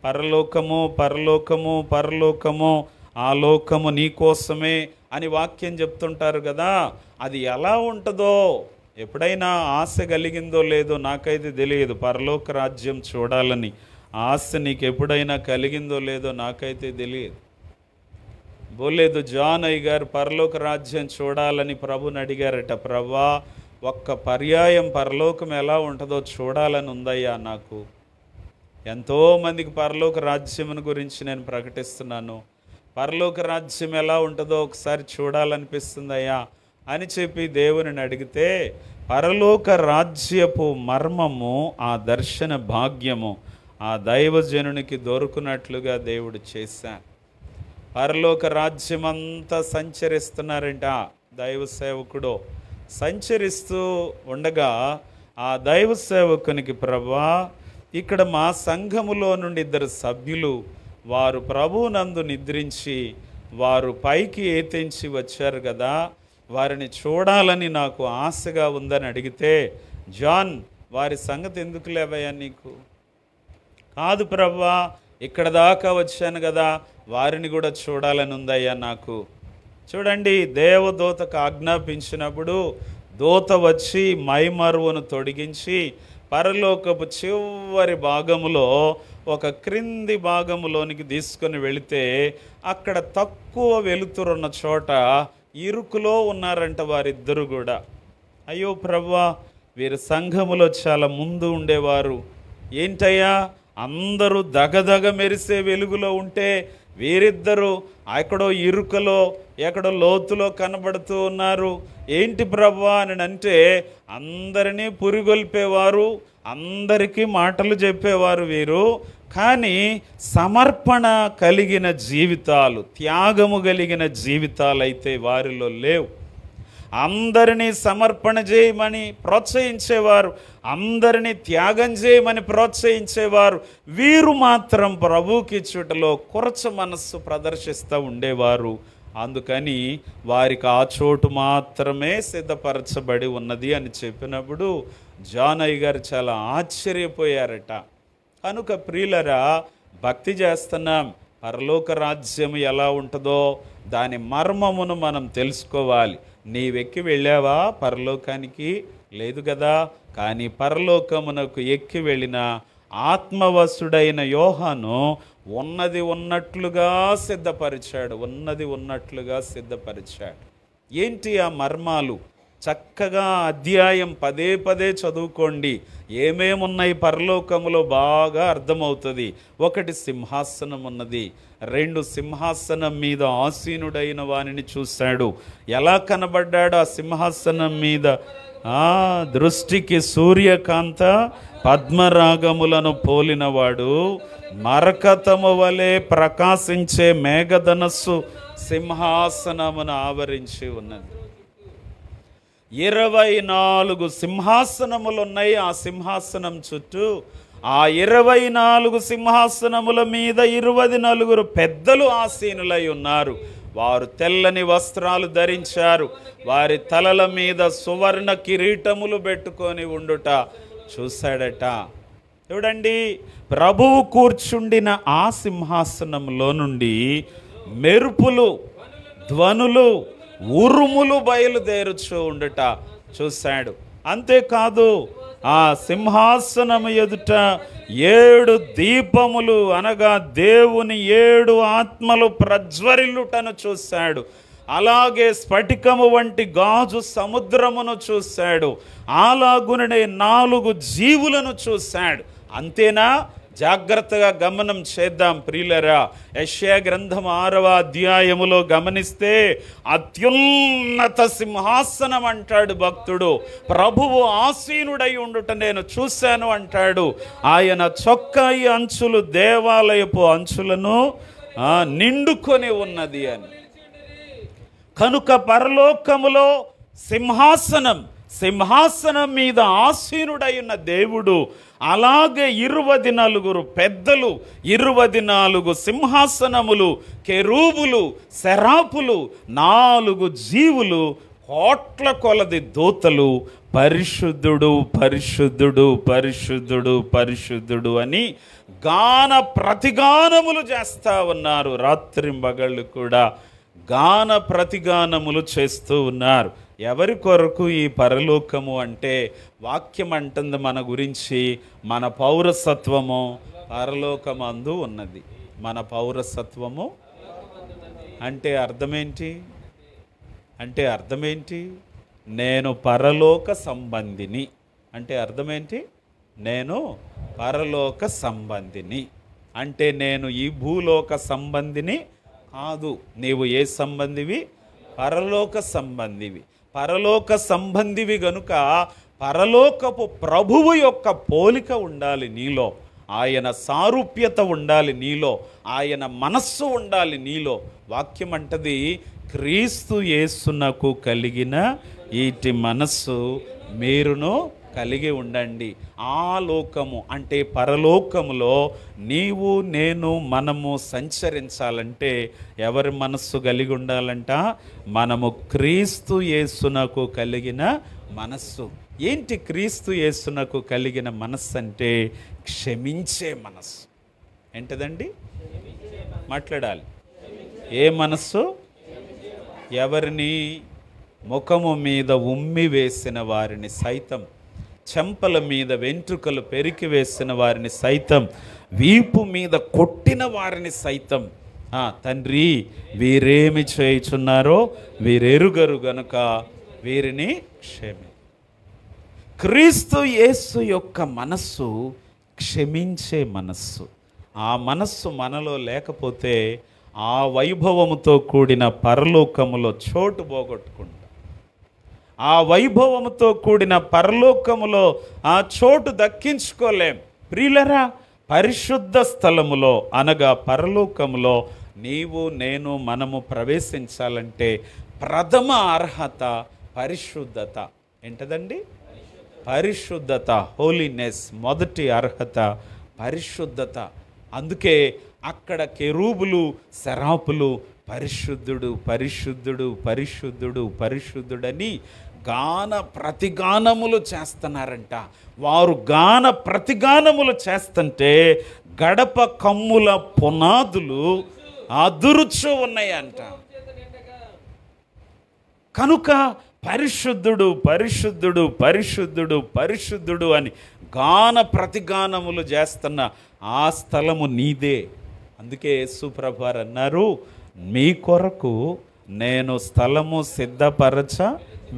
పరలోకము పరలోకము పరలోకము, ఆ లోకము నీకోసమే అని వాక్యం చెప్తుంటారు కదా. అది ఎలా ఉంటుందో ఎప్పుడైనా ఆశ కలిగిందో లేదో నాకైతే తెలియదు. పరలోక రాజ్యం చూడాలని ఆశ నీకు ఎప్పుడైనా కలిగిందో లేదో నాకైతే తెలియదు. బోలేదు జాన్ అయ్య గారు పరలోక రాజ్యం చూడాలని ప్రభుని అడిగారట. ప్రభా, ఒక్క పర్యాయం పరలోకం ఎలా ఉంటుందో చూడాలని ఉందయ్యా నాకు. ఎంతోమందికి పరలోక రాజ్యం గురించి నేను ప్రకటిస్తున్నాను. పరలోక రాజ్యం ఎలా ఉంటుందో ఒకసారి చూడాలనిపిస్తుందయ్యా అని చెప్పి దేవుని అడిగితే, పరలోక రాజ్యపు మర్మము, ఆ దర్శన భాగ్యము ఆ దైవజనునికి దొరుకున్నట్లుగా దేవుడు చేశాడు. పరలోక రాజ్యమంతా సంచరిస్తున్నారంట దైవ సేవకుడు. సంచరిస్తూ ఉండగా ఆ దైవ సేవకునికి, ప్రభా, ఇక్కడ మా సంఘములో నుండి 2 సభ్యులు వారు ప్రభువునందు నిద్రించి వారు పైకి ఏతించి వచ్చారు కదా, వారిని చూడాలని నాకు ఆశగా ఉందని అడిగితే, జాన్, వారి సంగతి ఎందుకు లేవయ్యా నీకు? కాదు ప్రభువా, ఇక్కడ దాకా వచ్చాను కదా, వారిని కూడా చూడాలని ఉందయ్యా నాకు. చూడండి, దేవదూతకు ఆజ్ఞాపించినప్పుడు దూత వచ్చి మైమరువును తొడిగించి పరలోకపు చివరి భాగములో ఒక క్రింది భాగములోనికి తీసుకొని వెళితే అక్కడ తక్కువ వెలుతురున్న చోట ఇరుకులో ఉన్నారంట వారిద్దరు కూడా. అయ్యో ప్రభువా, వీరి సంఘములో చాలా ముందు ఉండేవారు, ఏంటయ్యా అందరూ దగదగ మెరిసే వెలుగులో ఉంటే వీరిద్దరూ ఎక్కడో ఇరుకలో ఎక్కడో లోతులో కనబడుతూ ఉన్నారు, ఏంటి ప్రభువా అని అంటే, అందరినీ పురిగొల్పేవారు, అందరికీ మాటలు చెప్పేవారు వీరు, కానీ సమర్పణ కలిగిన జీవితాలు, త్యాగము కలిగిన జీవితాలు అయితే వారిలో లేవు. అందరినీ సమర్పణ చేయమని ప్రోత్సహించేవారు, అందరినీ త్యాగం చేయమని ప్రోత్సహించేవారు, వీరు మాత్రం ప్రభువుకి ఇచ్చుటలో కొరచ మనస్సు ప్రదర్శిస్తూ ఉండేవారు. అందుకని వారికి ఆ చోటు మాత్రమే సిద్ధపరచబడి ఉన్నది అని చెప్పినప్పుడు జాన్ అయ్య గారు చాలా ఆశ్చర్యపోయారట. కనుక ప్రియులరా, భక్తి చేస్తున్నాం, పరలోక రాజ్యం ఎలా ఉంటుందో దాని మర్మమును మనం తెలుసుకోవాలి. నీవెక్కి వెళ్ళావా పరలోకానికి? లేదు కదా. కానీ పరలోకమునకు ఎక్కి వెళ్ళిన ఆత్మవశుడైన యోహాను ఉన్నది ఉన్నట్లుగా సిద్ధపరిచాడు, ఉన్నది ఉన్నట్లుగా సిద్ధపరిచాడు. ఏంటి ఆ మర్మాలు? చక్కగా అధ్యాయం పదే పదే చదువుకోండి, ఏమేమున్నాయి పరలోకములో బాగా అర్థమవుతుంది. 1 సింహాసనం ఉన్నది, 2 సింహాసనం మీద ఆసీనుడైన వానిని చూశాడు. ఎలా కనబడ్డాడు ఆ సింహాసనం మీద? దృష్టికి సూర్యకాంత పద్మరాగములను పోలినవాడు, మరకతము వలె ప్రకాశించే మేఘధనస్సు సింహాసనమును ఆవరించి ఉన్నది. 24 సింహాసనములు ఉన్నాయి ఆ సింహాసనం చుట్టూ. ఆ 24 సింహాసనముల మీద 24 పెద్దలు ఆసీనులై ఉన్నారు. వారు తెల్లని వస్త్రాలు ధరించారు, వారి తలల మీద సువర్ణ కిరీటములు పెట్టుకొని ఉండుట చూశాడట. చూడండి, ప్రభువు కూర్చుండిన ఆ సింహాసనంలో నుండి మెరుపులు, ధ్వనులు, ఉరుములు బయలుదేరుచూ ఉండుట చూశాడు. అంతేకాదు, ఆ సింహాసనము ఎదుట 7 దీపములు అనగా దేవుని 7 ఆత్మలు ప్రజ్వరిల్లుటను చూశాడు. అలాగే స్ఫటికము వంటి గాజు సముద్రమును చూశాడు. అలాగునే 4 జీవులను చూశాడు. అంతేనా? జాగ్రత్తగా గమనం చేద్దాం ప్రియులరా. యెషయా గ్రంథం 6వ అధ్యాయములో గమనిస్తే అత్యున్నత సింహాసనం అంటాడు భక్తుడు. ప్రభువు ఆసీనుడై ఉండుట నేను చూశాను అంటాడు. ఆయన చొక్కాయి అంచులు దేవాలయపు అంచులను నిండుకొని ఉన్నది అని. కనుక పరలోకములో సింహాసనం మీద ఆసీనుడై ఉన్న దేవుడు, అలాగే 24 పెద్దలు, 24 సింహాసనములు, కెరూబులు, సెరాపులు, 4 జీవులు, కోట్ల కొలది దూతలు పరిశుద్ధుడు పరిశుద్ధుడు పరిశుద్ధుడు పరిశుద్ధుడు అని గాన ప్రతిగానములు చేస్తూ ఉన్నారు. రాత్రింబగళ్ళు కూడా గాన ప్రతిగానములు చేస్తూ ఉన్నారు. ఎవరి కొరకు ఈ పరలోకము అంటే, వాక్యం అంటుంది మన గురించి, మన పౌరసత్వము పరలోకమందు ఉన్నది. మన పౌరసత్వము అంటే అర్థమేంటి? నేను పరలోక సంబంధిని అంటే అర్థమేంటి? నేను పరలోక సంబంధిని అంటే నేను ఈ భూలోక సంబంధిని కాదు. నీవు ఏ సంబంధివి? పరలోక సంబంధివి. పరలోక సంబంధివి గనుక పరలోకపు ప్రభువు యొక్క పోలిక ఉండాలి నీలో, ఆయన సారూప్యత ఉండాలి నీలో, ఆయన మనస్సు ఉండాలి నీలో. వాక్యం అంటది, క్రీస్తు యేసునకు కలిగిన ఈటి మనస్సు మీరును కలిగి ఉండండి. ఆ లోకము అంటే పరలోకములో నీవు నేను మనము సంచరించాలంటే ఎవరి మనస్సు కలిగి ఉండాలంట? మనము క్రీస్తు యేసునకు కలిగిన మనస్సు. ఏంటి క్రీస్తు యేసునకు కలిగిన మనస్సు అంటే? క్షమించే మనస్సు. ఏంటదండి? మాట్లాడాలి. ఏ మనస్సు? ఎవరిని? ముఖము మీద ఉమ్మి వేసిన వారిని సైతం, చెంపల మీద వెంట్రుకలు పెరికి వేసిన వారిని సైతం, వీపు మీద కొట్టిన వారిని సైతం, తండ్రి వీరేమి చేయుచున్నారో వీరెరుగరు గనుక వీరిని క్షమి. క్రీస్తు యేసు యొక్క మనస్సు క్షమించే మనస్సు. ఆ మనస్సు మనలో లేకపోతే ఆ వైభవముతో కూడిన పరలోకములో చోటు పోగొట్టుకుంటాం. ఆ వైభవముతో కూడిన పరలోకములో ఆ చోటు దక్కించుకోలేం. ప్రియులరా, పరిశుద్ధ స్థలములో అనగా పరలోకములో నీవు నేను మనము ప్రవేశించాలంటే ప్రథమ అర్హత పరిశుద్ధత. ఏంటదండి? పరిశుద్ధత, హోలీనెస్. మొదటి అర్హత పరిశుద్ధత. అందుకే అక్కడ కెరూబులు సెరాపులు పరిశుద్ధుడు పరిశుద్ధుడు పరిశుద్ధుడు పరిశుద్ధుడని గాన ప్రతిగానములు చేస్తున్నారంట. వారు గాన ప్రతిగానములు చేస్తుంటే గడప కమ్ముల పునాదులు అదురుచు ఉన్నాయంట. కనుక పరిశుద్ధుడు పరిశుద్ధుడు పరిశుద్ధుడు పరిశుద్ధుడు అని గాన ప్రతిగానములు చేస్తున్న ఆ స్థలము నీదే. అందుకే యేసుప్రభువారు అన్నారు, మీ కొరకు నేను స్థలము సిద్ధపరచ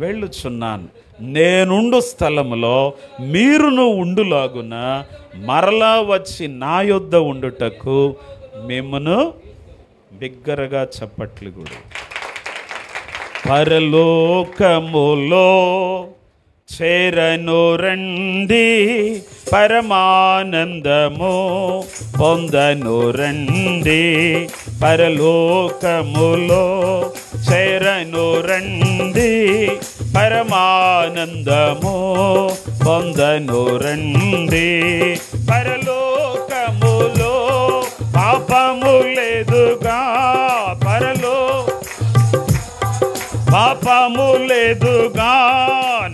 వెళ్ళుచున్నాను. నేనుండు స్థలములో మీరును ఉండులాగున మరలా వచ్చి నా యొద్ద ఉండుటకు మిమ్మును బిగ్గరగా చప్పట్లు కూడా. పరలోకములో చేరను రండి, పరమానందము పొందను రండి. పరలోకములో చేరను రండి, పరమానందము పొందను రండి. పరలోకములో పాపము లేదుగా, పాపము లేదుగా,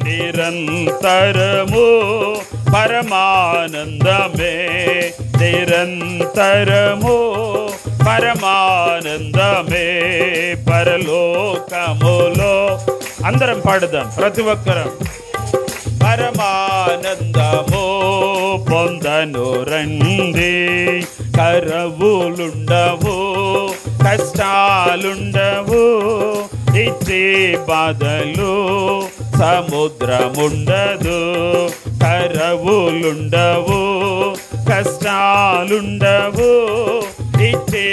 నిరంతరము పరమానందమే. నిరంతరము పరమానందమే. పరలోకములో అందరం పాడుదాం, ప్రతి ఒక్కరం. పరమానందము పొందను రండి, కరవులుండవు కష్టాలుండవు, ఇచ్చే బాధలు సముద్రముండదు. కరవులుండవు కష్టాలుండవు, ఇచ్చే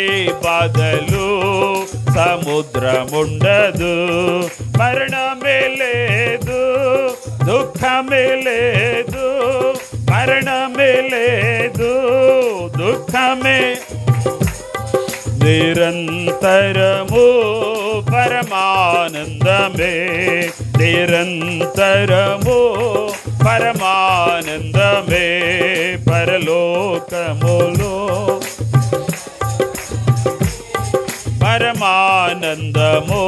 బాధలు సముద్రముండదు. మరణమే లేదు దుఃఖమే లేదు, మరణమే లేదు దుఃఖమే. నిరంతరము పరమానందమే. నిరంతరము పరమానందమే. పరలోకములో పరమానందము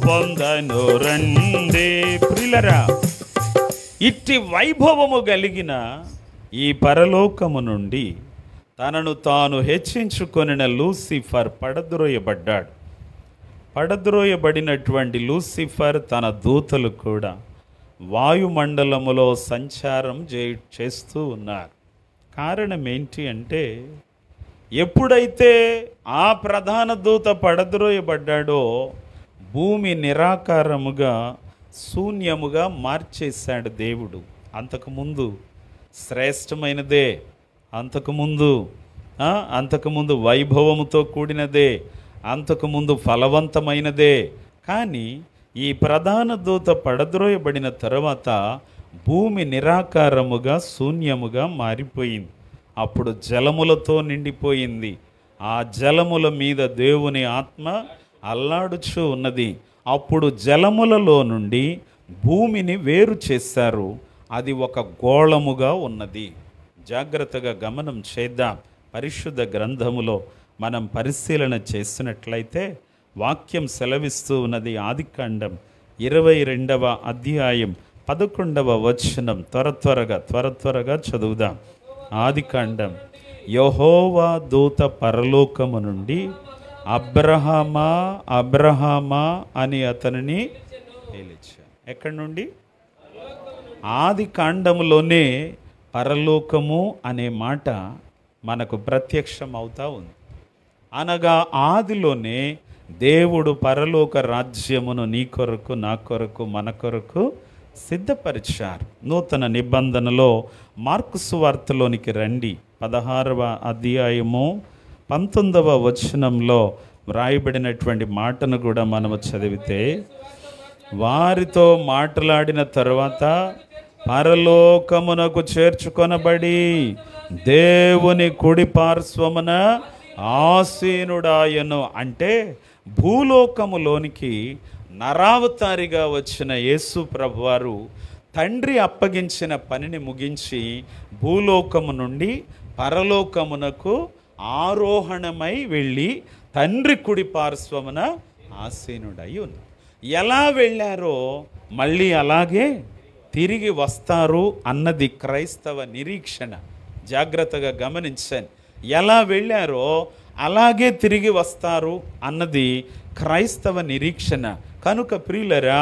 పొందను రండి. ప్రియులరా, ఇట్టి వైభవము కలిగిన ఈ పరలోకము నుండి తనను తాను హెచ్చించుకొనిన లూసిఫర్ పడద్రోయబడ్డాడు. పడద్రోయబడినటువంటి లూసిఫర్ తన దూతలు కూడా వాయుమండలములో సంచారం చేస్తూ ఉన్నారు. కారణం ఏంటి అంటే, ఎప్పుడైతే ఆ ప్రధాన దూత పడద్రోయబడ్డాడో భూమి నిరాకారముగా శూన్యముగా మార్చేశాడు దేవుడు. అంతకుముందు శ్రేష్టమైనదే, అంతకుముందు వైభవముతో కూడినదే, అంతకుముందు ఫలవంతమైనదే. కానీ ఈ ప్రధాన దూత పడద్రోయబడిన తరువాత భూమి నిరాకారముగా శూన్యముగా మారిపోయింది. అప్పుడు జలములతో నిండిపోయింది. ఆ జలముల మీద దేవుని ఆత్మ అల్లాడుచూ ఉన్నది. అప్పుడు జలములలో నుండి భూమిని వేరు చేశారు. అది ఒక గోళముగా ఉన్నది. జాగ్రత్తగా గమనం చేద్దాం. పరిశుద్ధ గ్రంథములో మనం పరిశీలన చేసినట్లయితే వాక్యం సెలవిస్తూ ఉన్నది. ఆదికాండం 22వ అధ్యాయం 11వ వచనం. త్వరగా చదువుదాం. ఆదికాండం. యెహోవా దూత పరలోకము నుండి అబ్రహామా అబ్రహామా అని అతనిని పిలిచాడు. ఎక్కడి నుండి? ఆది కాండములోనే పరలోకము అనే మాట మనకు ప్రత్యక్షం అవుతా ఉంది. అనగా ఆదిలోనే దేవుడు పరలోక రాజ్యమును నీ కొరకు, నా కొరకు, మన కొరకు సిద్ధపరిచారు. నూతన నిబంధనలో మార్కు సువార్తలోనికి రండి. 16వ అధ్యాయము 19వ వచనంలో వ్రాయబడినటువంటి మాటను కూడా మనము చదివితే, వారితో మాట్లాడిన తరువాత పరలోకమునకు చేర్చుకొనబడి దేవుని కుడి పార్శ్వమున ఆసీనుడాయను. అంటే భూలోకములోనికి నరావతారిగా వచ్చిన యేసు ప్రభువారు తండ్రి అప్పగించిన పనిని ముగించి భూలోకము నుండి పరలోకమునకు ఆరోహణమై వెళ్ళి తండ్రి కుడి పార్శ్వమున ఆసీనుడై ఉన్నారు. ఎలా వెళ్ళారో మళ్ళీ అలాగే తిరిగి వస్తారు అన్నది క్రైస్తవ నిరీక్షణ. జాగ్రత్తగా గమనించండి. ఎలా వెళ్ళారో అలాగే తిరిగి వస్తారు అన్నది క్రైస్తవ నిరీక్షణ. కనుక ప్రియులరా,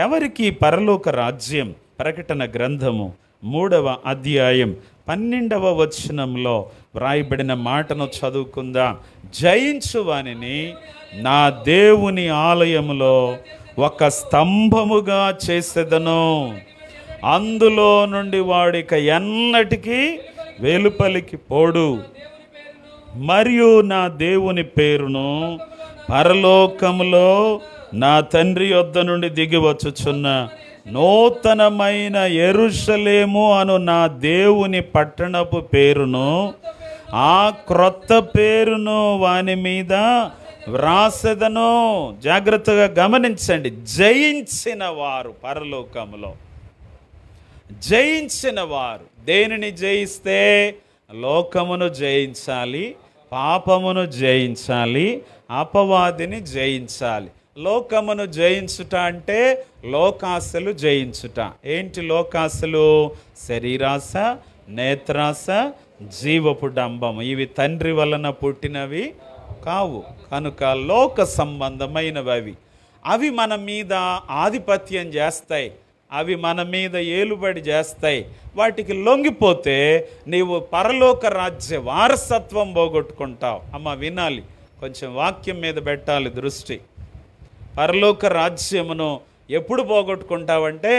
ఎవరికి పరలోక రాజ్యం? ప్రకటన గ్రంథము 3వ అధ్యాయం 12వ వచనంలో వ్రాయబడిన మాటను చదువుకుందాం. జయించు వానిని నా దేవుని ఆలయములో ఒక స్తంభముగా చేసేదను, అందులో నుండి వాడిక ఎన్నటికీ వెలుపలికి పోడు. మరియు నా దేవుని పేరును పరలోకములో నా తండ్రి యొద్ద నుండి దిగి వచ్చుచున్న నూతనమైన యెరూషలేము అను నా దేవుని పట్టణపు పేరును, ఆ క్రొత్త పేరును వాని మీద వ్రాసెదను. జాగ్రత్తగా గమనించండి. జయించిన వారు పరలోకములో, జయించిన వారు దేనిని జయిస్తే? లోకమును జయించాలి, పాపమును జయించాలి, అపవాదిని జయించాలి. లోకమును జయించుట అంటే లోకాశలు జయించుట. ఏంటి లోకాశలు? శరీరాశ, నేత్రాశ, జీవపు డంబము. ఇవి తండ్రి వలన పుట్టినవి కావు. కనుక లోక సంబంధమైనవి అవి మన మీద ఆధిపత్యం చేస్తాయి, అవి మన మీద ఏలుబడి చేస్తాయి. వాటికి లొంగిపోతే నీవు పరలోక రాజ్య వారసత్వం పోగొట్టుకుంటావు. అమ్మ వినాలి, కొంచెం వాక్యం మీద పెట్టాలి దృష్టి. పరలోక రాజ్యమును ఎప్పుడు పోగొట్టుకుంటావంటే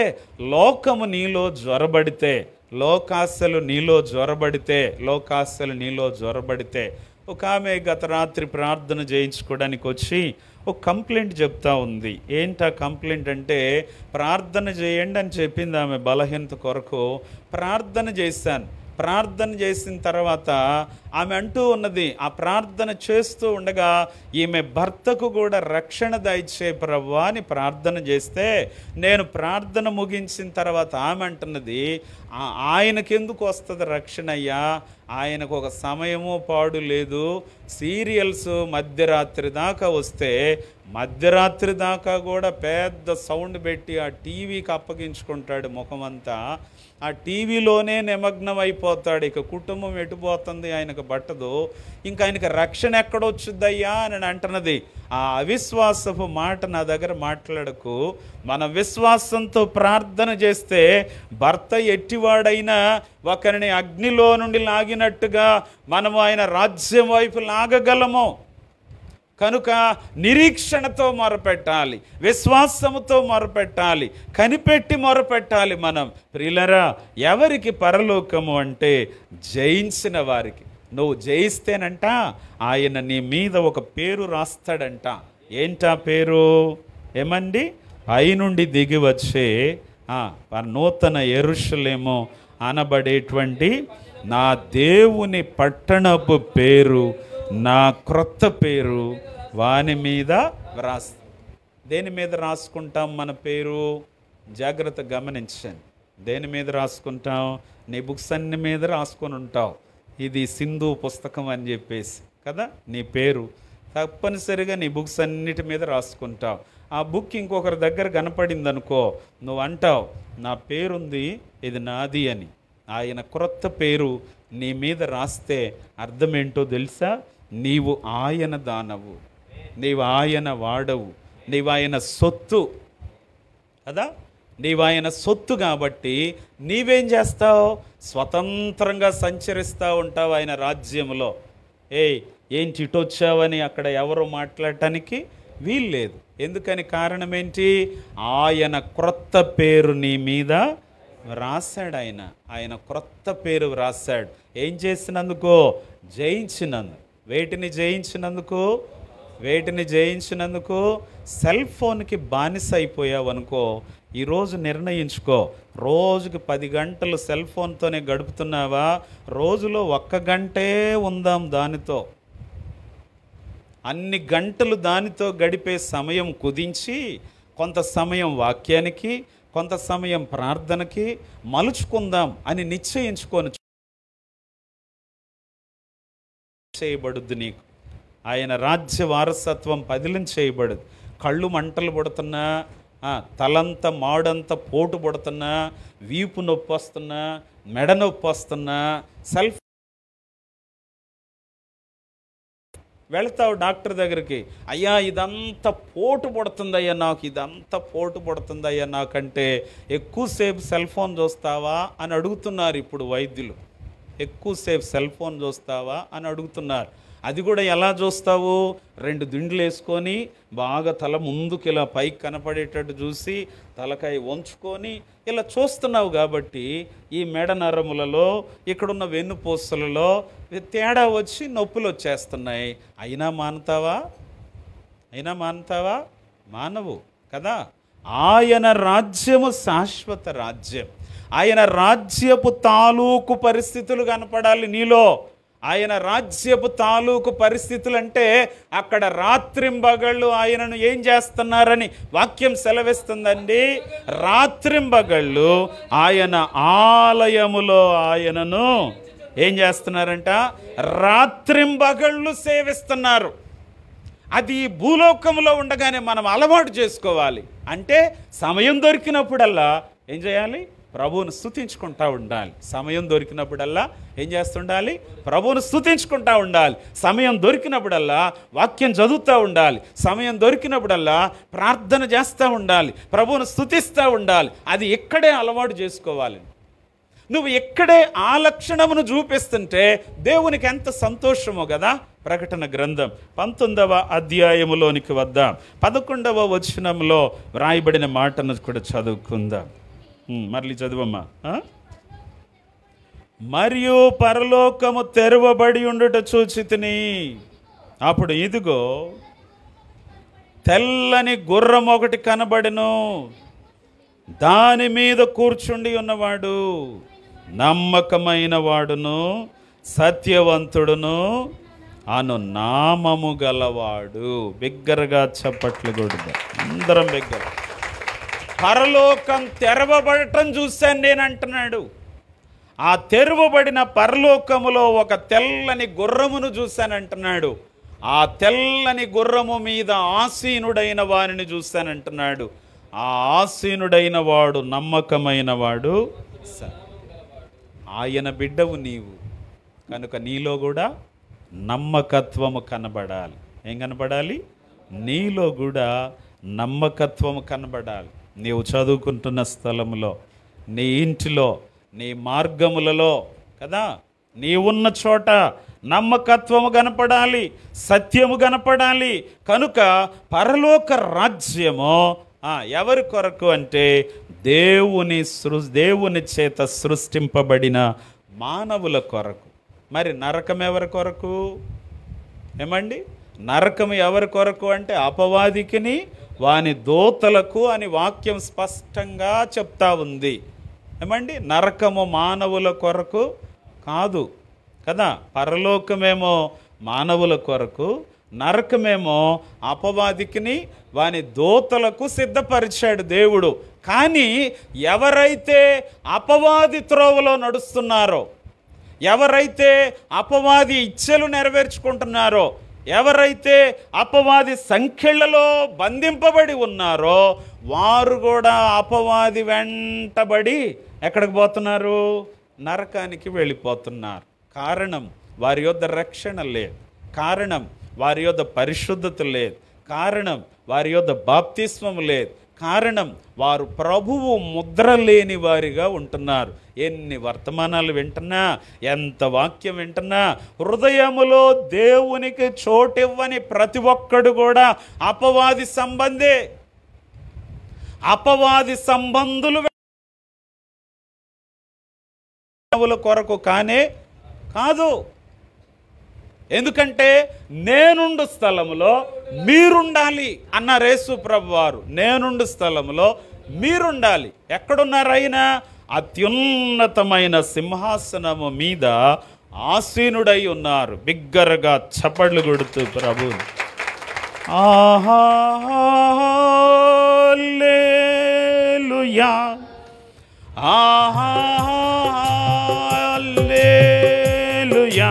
లోకము నీలో జ్వరబడితే, లోకాశలు నీలో జ్వరబడితే. ఒక ఆమె గత రాత్రి ప్రార్థన చేయించుకోవడానికి వచ్చి ఒక కంప్లైంట్ చెప్తా ఉంది. ఏంటా కంప్లైంట్ అంటే, ప్రార్థన చేయండి అని చెప్పింది ఆమె బలహీనత కొరకు. ప్రార్థన చేశాను. ప్రార్థన చేసిన తర్వాత ఆమె అంటూ ఉన్నది, ఆ ప్రార్థన చేస్తూ ఉండగా ఈమె భర్తకు కూడా రక్షణ దయచే ప్రభువా అని ప్రార్థన చేస్తే, నేను ప్రార్థన ముగించిన తర్వాత ఆమె అంటున్నది, ఆయనకెందుకు వస్తుంది రక్షణ అయ్యా, ఆయనకు ఒక సమయము పాడు లేదు, సీరియల్స్ మధ్యరాత్రి దాకా వస్తే మధ్యరాత్రి దాకా కూడా పెద్ద సౌండ్ పెట్టి ఆ టీవీకి అప్పగించుకుంటాడు ముఖమంతా. ఆ టీవీలోనే నిమగ్నం అయిపోతాడు. ఇక కుటుంబం ఎటుపోతుంది ఆయనకు పట్టదు. ఇంకా ఆయనకి రక్షణ ఎక్కడొచ్చుద్దయ్యా అని అంటున్నది. ఆ అవిశ్వాసపు మాట నా దగ్గర మాట్లాడకు. మన విశ్వాసంతో ప్రార్థన చేస్తే భర్త ఎట్టివాడైనా ఒకరిని అగ్నిలో నుండి లాగినట్టుగా మనము ఆయన రాజ్యం వైపు లాగగలము. కనుక నిరీక్షణతో మొరపెట్టాలి, విశ్వాసముతో మొరపెట్టాలి, కనిపెట్టి మొరపెట్టాలి. మనం ప్రియులరా, ఎవరికి పరలోకము అంటే జయించిన వారికి. నువ్వు జయిస్తేనంట ఆయన నీ మీద ఒక పేరు రాస్తాడంట. ఏంటా పేరు? ఏమండి? పైనుండి దిగి వచ్చే నూతన యెరూషలేము అనబడేటువంటి నా దేవుని పట్టణపు పేరు, నా క్రొత్త పేరు వాని మీద దేని మీద రాసుకుంటాం మన పేరు? జాగ్రత్త గమనించండి. దేని మీద రాసుకుంటాం? నీ బుక్స్ అన్ని మీద రాసుకొని ఉంటావు. ఇది సింధు పుస్తకం అని చెప్పేసి కదా నీ పేరు. తప్పనిసరిగా నీ బుక్స్ అన్నిటి మీద రాసుకుంటావు. ఆ బుక్ ఇంకొకరి దగ్గర కనపడింది అనుకో, నువ్వు అంటావు నా పేరుంది, ఇది నాది అని. ఆయన క్రొత్త పేరు నీ మీద రాస్తే అర్థం ఏంటో తెలుసా? నీవు ఆయన దానవు, నీవు ఆయన వాడవు, నీవు ఆయన సొత్తు కదా. నీవు ఆయన సొత్తు కాబట్టి నీవేం చేస్తావు? స్వతంత్రంగా సంచరిస్తూ ఉంటావు ఆయన రాజ్యంలో. ఏంటి ఇటొచ్చావని అక్కడ ఎవరు మాట్లాడటానికి వీల్లేదు. ఎందుకని? కారణం ఏంటి? ఆయన క్రొత్త పేరు నీ మీద రాశాడు. ఆయన క్రొత్త పేరు రాశాడు. ఏం చేసినందుకో? జయించినందుకు. వేటిని జయించినందుకు? వేటిని జయించినందుకు? సెల్ ఫోన్కి బానిస అయిపోయావు అనుకో. ఈరోజు నిర్ణయించుకో, రోజుకి 10 గంటలు సెల్ ఫోన్తోనే గడుపుతున్నావా? రోజులో 1 గంటే ఉందాం దానితో. అన్ని గంటలు దానితో గడిపే సమయం కుదించి కొంత సమయం వాక్యానికి, కొంత సమయం ప్రార్థనకి మలుచుకుందాం అని నిశ్చయించుకొని చేయబడుద్ది. నీకు ఆయన రాజ్య వారసత్వం పదిలం చేయబడుద్ది. కళ్ళు మంటలు పడుతున్నా, తలంత మాడంత పోటు పడుతున్నా, వీపు నొప్పి వస్తున్నా, మెడ నొప్పి వస్తున్నా, వెళ్తావు డాక్టర్ దగ్గరికి. అయ్యా ఇదంతా పోటు పడుతుందయ్యా నాకు, ఇదంతా పోటు పడుతుందయ్యా నాకంటే ఎక్కువసేపు సెల్ ఫోన్ చూస్తావా అని అడుగుతున్నారు ఇప్పుడు వైద్యులు. ఎక్కువసేపు సెల్ ఫోన్ చూస్తావా అని అడుగుతున్నారు. అది కూడా ఎలా చూస్తావు? 2 దిండ్లు వేసుకొని బాగా తల ముందుకు ఇలా పైకి కనపడేటట్టు చూసి తలకాయ వంచుకొని ఇలా చూస్తున్నావు కాబట్టి ఈ మెడ నరములలో, ఇక్కడున్న వెన్నుపూసలలో తేడా వచ్చి నొప్పులు వచ్చేస్తున్నాయి. అయినా మానుతావా? మానవు కదా. ఆయన రాజ్యము శాశ్వత రాజ్యం. ఆయన రాజ్యపు తాలూకు పరిస్థితులు కనపడాలి నీలో. ఆయన రాజ్యపు తాలూకు పరిస్థితులు అంటే అక్కడ రాత్రింబగళ్ళు ఆయనను ఏం చేస్తున్నారని వాక్యం సెలవిస్తుందండి. రాత్రింబగళ్ళు ఆయన ఆలయములో ఆయనను ఏం చేస్తున్నారంట? రాత్రింబగళ్ళు సేవిస్తున్నారు. అది భూలోకంలో ఉండగానే మనం అలవాటు చేసుకోవాలి. అంటే సమయం దొరికినప్పుడల్లా ఏం చేయాలి? ప్రభువును స్తుతించుకుంటూ ఉండాలి. సమయం దొరికినప్పుడల్లా ఏం చేస్తుండాలి? ప్రభువును స్తుతించుకుంటూ ఉండాలి. సమయం దొరికినప్పుడల్లా వాక్యం చదువుతూ ఉండాలి. సమయం దొరికినప్పుడల్లా ప్రార్థన చేస్తూ ఉండాలి. ప్రభువును స్తుతిస్తూ ఉండాలి. అది ఇక్కడే అలవాటు చేసుకోవాలి. నువ్వు ఇక్కడే ఆ లక్షణమును చూపిస్తుంటే దేవునికి ఎంత సంతోషమో కదా. ప్రకటన గ్రంథం 19వ అధ్యాయములోనికి వద్దాం. 11వ వచనంలో వ్రాయబడిన మాటను కూడా చదువుకుందాం. మళ్ళీ చదువమ్మా. మరియు పరలోకము తెరవబడి ఉండుట చూచితిని. అప్పుడు ఇదిగో తెల్లని గుర్రం ఒకటి కనబడెను. దాని మీద కూర్చుండి ఉన్నవాడు నమ్మకమైన వాడును సత్యవంతుడును అను నామము గలవాడు. బిగ్గరగా చప్పట్లు కొడుదా అందరం బిగ్గర. పరలోకం తెరవబడటం చూశాను నేను అంటున్నాడు. ఆ తెరవబడిన పరలోకములో ఒక తెల్లని గుర్రమును చూశానంటున్నాడు. ఆ తెల్లని గుర్రము మీద ఆసీనుడైన వారిని చూశానంటున్నాడు. ఆ ఆసీనుడైన వాడు నమ్మకమైన వాడు. ఆయన బిడ్డవు నీవు కనుక నీలో కూడా నమ్మకత్వము కనబడాలి. ఏం కనబడాలి? నీలో కూడా నమ్మకత్వము కనబడాలి. నీవు చదువుకుంటున్న స్థలంలో, నీ ఇంటిలో, నీ మార్గములలో కదా, నీ ఉన్న చోట నమ్మకత్వము కనపడాలి, సత్యము కనపడాలి. కనుక పరలోక రాజ్యము ఎవరి కొరకు అంటే దేవుని చేత సృష్టింపబడిన మానవుల కొరకు. మరి నరకం ఎవరి కొరకు? ఏమండి, నరకం ఎవరి కొరకు అంటే అపవాదికిని వాని దూతలకు అని వాక్యం స్పష్టంగా చెప్తా ఉంది. ఏమండి, నరకము మానవుల కొరకు కాదు కదా. పరలోకమేమో మానవుల కొరకు, నరకమేమో అపవాదికిని వాని దూతలకు సిద్ధపరిచాడు దేవుడు. కానీ ఎవరైతే అపవాది త్రోవలో నడుస్తున్నారో, ఎవరైతే అపవాది ఇచ్ఛలు నెరవేర్చుకుంటున్నారో, ఎవరైతే అపవాది సంఖ్యలలో బంధింపబడి ఉన్నారో వారు కూడా అపవాది వెంటబడి ఎక్కడికి పోతున్నారు? నరకానికి వెళ్ళిపోతున్నారు. కారణం వారి యొద్ద రక్షణ లేదు, కారణం వారి యొద్ద పరిశుద్ధత లేదు, కారణం వారి యొద్ద బాప్తిస్మం లేదు, కారణం వారు ప్రభువు ముద్ర లేని వారిగా ఉంటున్నారు. ఎన్ని వర్తమానాలు వింటున్నా, ఎంత వాక్యం వింటున్నా, హృదయములో దేవునికి చోటివ్వని ప్రతి ఒక్కడు కూడా అపవాది సంబంధే. అపవాది సంబంధులు కొరకు కానే కాదు. ఎందుకంటే నేనుండు స్థలములో మీరుండాలి అన్నారు యేసు ప్రభు వారు. నేనుండు స్థలములో మీరుండాలి. ఎక్కడున్నారు ఆయన? అత్యున్నతమైన సింహాసనము మీద ఆసీనుడై ఉన్నారు. బిగ్గరగా చప్పట్లు కొడుతూ ప్రభు హల్లెలూయా హల్లెలూయా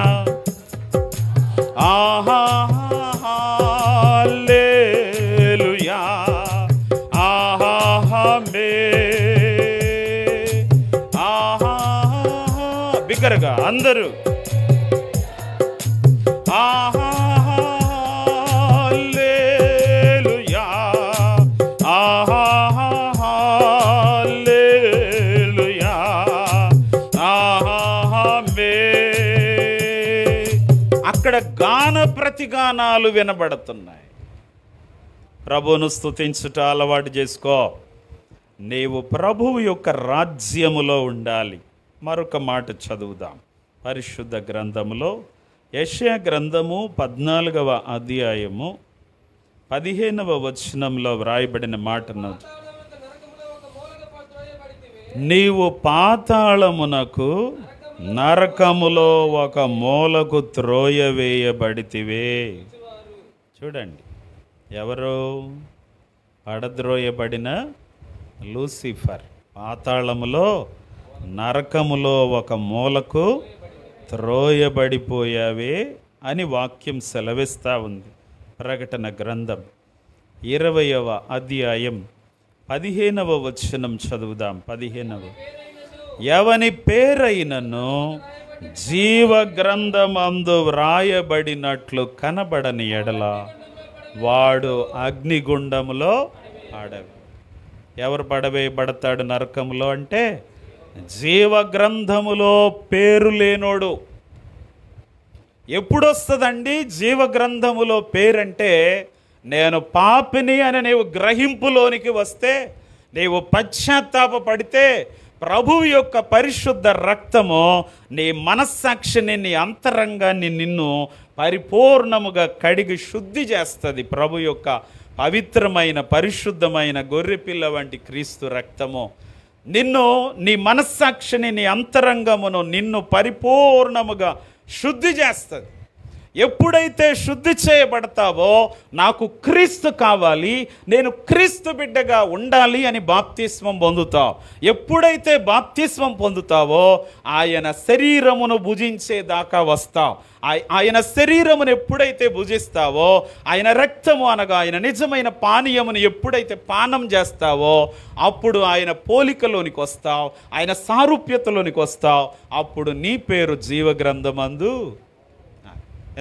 హల్లెలూయా బిగ్గరగా అందరూ హల్లెలూయా హల్లెలూయా అక్కడ గాన ప్రతిగానాలు వినబడుతున్నాయి. ప్రభువును స్తుతించుట అలవాటు చేసుకో. నీవు ప్రభువు యొక్క రాజ్యములో ఉండాలి. మరొక మాట చదువుదాం. పరిశుద్ధ గ్రంథములో యెషయా గ్రంథము 14వ అధ్యాయము 15వ వచనంలో వ్రాయబడిన మాటను, నీవు పాతాళమునకు నరకములో ఒక మూలకు త్రోయవేయబడితివే. చూడండి, ఎవరు? పడద్రోయబడిన లూసిఫర్. పాతాళములో నరకములో ఒక మూలకు త్రోయబడిపోయావే అని వాక్యం సెలవిస్తూ ఉంది. ప్రకటన గ్రంథం 20వ అధ్యాయం 15వ వచనం చదువుదాం. 15వ, ఎవని పేరైనను జీవ గ్రంథమందు వ్రాయబడినట్లు కనబడని ఎడల వాడు అగ్నిగుండములో ఆడవి. ఎవరు పడవేయబడతాడు నరకములో అంటే జీవ గ్రంథములో పేరు లేనోడు. ఎప్పుడొస్తుందండి జీవ గ్రంథములో పేరంటే? నేను పాపిని అని నీవు గ్రహింపులోనికి వస్తే, నీవు పశ్చాత్తాపపడితే, ప్రభువు యొక్క పరిశుద్ధ రక్తము నీ మనస్సాక్షిని, నీ అంతరంగాన్ని, నిన్ను పరిపూర్ణముగా కడిగి శుద్ధి చేస్తుంది. ప్రభు యొక్క పవిత్రమైన పరిశుద్ధమైన గొర్రెపిల్ల వంటి క్రీస్తు రక్తము నిన్ను, నీ మనస్సాక్షిని, నీ అంతరంగమును నిన్ను పరిపూర్ణముగా శుద్ధి చేస్తుంది. ఎప్పుడైతే శుద్ధి చేయబడతావో నాకు క్రీస్తు కావాలి, నేను క్రీస్తు బిడ్డగా ఉండాలి అని బాప్తిస్మం పొందుతావు. ఎప్పుడైతే బాప్తిస్మం పొందుతావో ఆయన శరీరమును భుజించేదాకా వస్తావు. ఆయన శరీరమును ఎప్పుడైతే భుజిస్తావో, ఆయన రక్తము అనగా ఆయన నిజమైన పానీయమును ఎప్పుడైతే పానం చేస్తావో అప్పుడు ఆయన పోలికలోనికి వస్తావు, ఆయన సారూప్యతలోనికి వస్తావు. అప్పుడు నీ పేరు జీవగ్రంథమందు.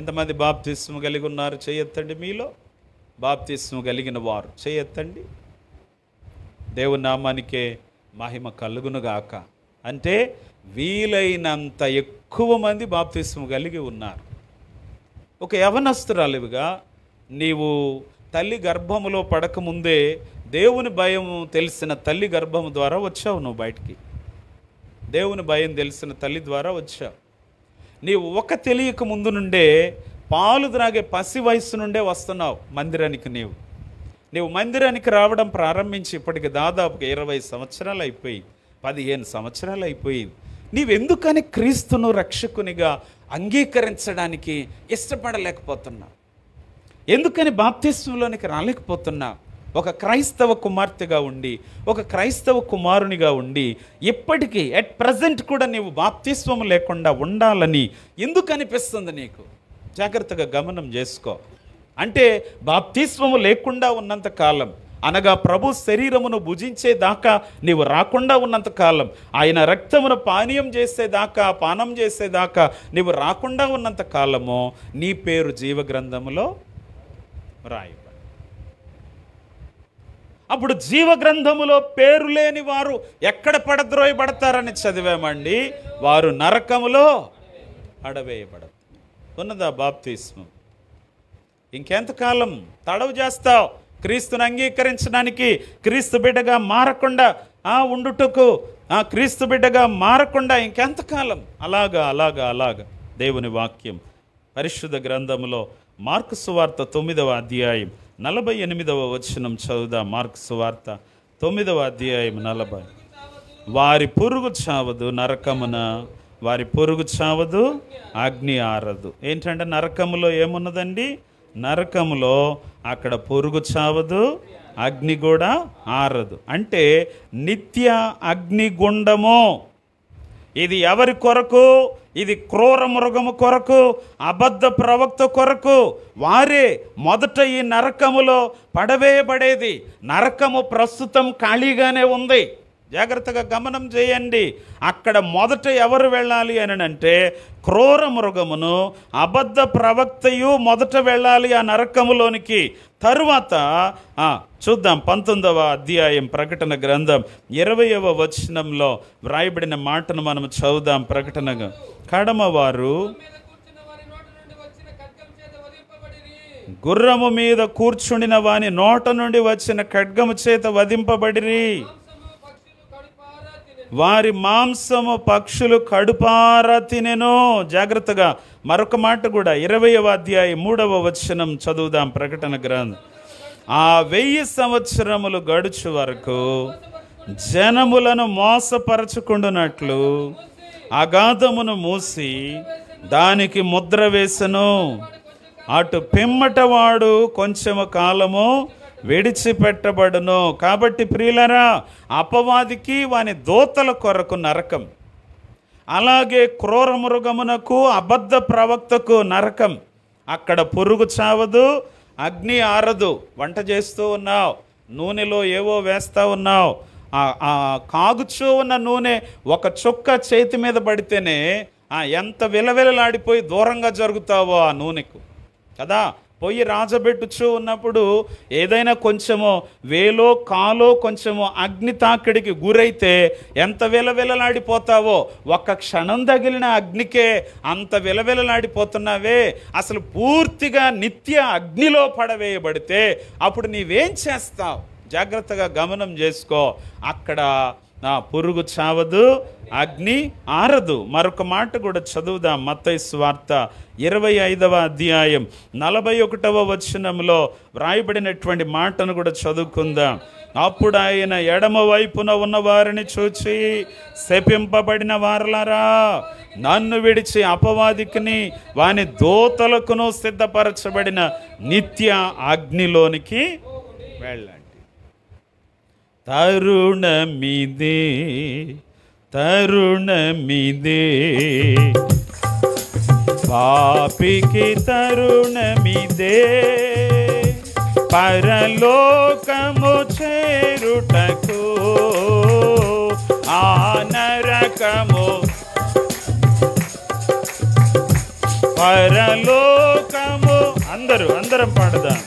ఎంతమంది బాప్తిస్ము కలిగి ఉన్నారు? చేయెత్తండి. మీలో బాప్తిస్ము కలిగిన వారు చేయెత్తండి. దేవుని నామానికే మహిమ కలుగునుగాక. అంటే వీలైనంత ఎక్కువ మంది బాప్తిస్ము కలిగి ఉన్నారు. ఒక యవనస్తురాలివిగా నీవు తల్లి గర్భములో పడకముందే దేవుని భయం తెలిసిన తల్లి గర్భము ద్వారా వచ్చావు. నువ్వు బయటికి దేవుని భయం తెలిసిన తల్లి ద్వారా వచ్చావు. నీవు ఒక తెలియక ముందు నుండే పాలు త్రాగే పసి వయస్సు నుండే వస్తున్నావు మందిరానికి. నీవు మందిరానికి రావడం ప్రారంభించి ఇప్పటికి దాదాపుగా 20 సంవత్సరాలు అయిపోయి, 15 సంవత్సరాలు అయిపోయింది. నీవెందుకని క్రీస్తును రక్షకునిగా అంగీకరించడానికి ఇష్టపడలేకపోతున్నావు? ఎందుకని బాప్తిస్మంలోనికి రాలేకపోతున్నావు? ఒక క్రైస్తవ కుమార్తెగా ఉండి, ఒక క్రైస్తవ కుమారునిగా ఉండి ఇప్పటికీ ఎట్ ప్రజెంట్ కూడా నీవు బాప్తిస్మం లేకుండా ఉండాలని ఎందుకు అనిపిస్తుంది నీకు? జాగ్రత్తగా గమనం చేసుకో. అంటే బాప్తిస్మము లేకుండా ఉన్నంత కాలం, అనగా ప్రభు శరీరమును భుజించేదాకా నీవు రాకుండా ఉన్నంత కాలం, ఆయన రక్తమును పానం చేసేదాకా నీవు రాకుండా ఉన్నంత కాలము నీ పేరు జీవగ్రంథములో రాయబడి. అప్పుడు జీవగ్రంథములో పేరు లేని వారు ఎక్కడ పడద్రోయబడతారని చదివామండి. వారు నరకములో పడవేయబడతారు. ఉన్నదా బాప్తిస్మం? ఇంకెంతకాలం తడవు చేస్తావు క్రీస్తుని అంగీకరించడానికి? క్రీస్తు బిడ్డగా మారకుండా ఉండుటకు, క్రీస్తు బిడ్డగా మారకుండా ఇంకెంతకాలం? అలాగా దేవుని వాక్యం పరిశుద్ధ గ్రంథములో మార్కు సువార్త 9వ అధ్యాయం 48వ వచనం చదువుదాం. మార్కు సువార్త 9వ అధ్యాయం 40. వారి పురుగు చావదు నరకమున, వారి పురుగు చావదు అగ్ని ఆరదు. ఏంటంటే నరకములో ఏమున్నదండి? నరకములో అక్కడ పురుగు చావదు, అగ్ని కూడా ఆరదు. అంటే నిత్య అగ్నిగుండము. ఇది ఎవరి కొరకు? ఇది క్రూర మృగము కొరకు, అబద్ధ ప్రవక్త కొరకు. వారే మొదట ఈ నరకములో పడవేయబడేది. నరకము ప్రస్తుతం ఖాళీగానే ఉంది. జాగ్రత్తగా గమనం చేయండి. అక్కడ మొదట ఎవరు వెళ్ళాలి అని అంటే క్రూర మృగమును, అబద్ధ ప్రవక్తయు మొదట వెళ్ళాలి ఆ నరకములోనికి. తరువాత చూద్దాం 19వ అధ్యాయం ప్రకటన గ్రంథం 20వ వచనంలో వ్రాయబడిన మాటను మనం చదువుదాం. ప్రకటనగా కడమవారు గుర్రము మీద కూర్చుండిన వాని నోట నుండి వచ్చిన ఖడ్గము చేత వధింపబడిరి. వారి మాంసము పక్షులు కడుపారా తినెను. జాగ్రత్తగా మరొక మాట కూడా 20వ అధ్యాయం 3వ వచనం చదువుదాం. ప్రకటన గ్రంథం 1000 సంవత్సరములు గడుచు వరకు జనములను మోసపరచుకుండునట్లు అగాధమును మూసి దానికి ముద్ర వేసెను. అటు పిమ్మటవాడు కొంచెము కాలము విడిచిపెట్టబడును. కాబట్టి ప్రియులరా, అపవాదికి వాని దూతల కొరకు నరకం, అలాగే క్రూర మృగమునకు అబద్ధ ప్రవక్తకు నరకం. అక్కడ పురుగు చావదు, అగ్ని ఆరదు. వంట చేస్తూ ఉన్నావు, నూనెలో ఏవో వేస్తూ ఉన్నావు. కాగుచూ ఉన్న నూనె ఒక చుక్క చేతి మీద పడితేనే ఎంత విలవిలలాడిపోయి దూరంగా జరుగుతావో ఆ నూనెకు కదా. పొయ్యి రాజబెట్టుచూ ఉన్నప్పుడు ఏదైనా కొంచెము వేలో కాలో కొంచెము అగ్ని తాకిడికి గురైతే ఎంత విలవిలలాడిపోతావో, ఒక్క క్షణం తగిలిన అగ్నికే అంత విలవిలలాడిపోతున్నావే. అసలు పూర్తిగా నిత్య అగ్నిలో పడవేయబడితే అప్పుడు నీవేం చేస్తావు? జాగ్రత్తగా గమనం చేసుకో. అక్కడ పురుగు చావదు, అగ్ని ఆరదు. మరొక మాట కూడా చదువుదాం. మత్తయి సువార్త 25వ అధ్యాయం 41వ వచనంలో వ్రాయబడినటువంటి మాటను కూడా చదువుకుందాం. అప్పుడు ఆయన ఎడమ వైపున ఉన్న వారిని చూచి, శపింపబడిన వారలారా, నన్ను విడిచి అపవాదికిని వాని దూతలకును సిద్ధపరచబడిన నిత్య అగ్నిలోనికి వెళ్ళండి. తరుణమిదే, తరుణమిదే, పాపికి తరుణమిదే, పరలోకము చేరుటకు ఆ నరకము, పరలోకము, అందరం పాడదాం.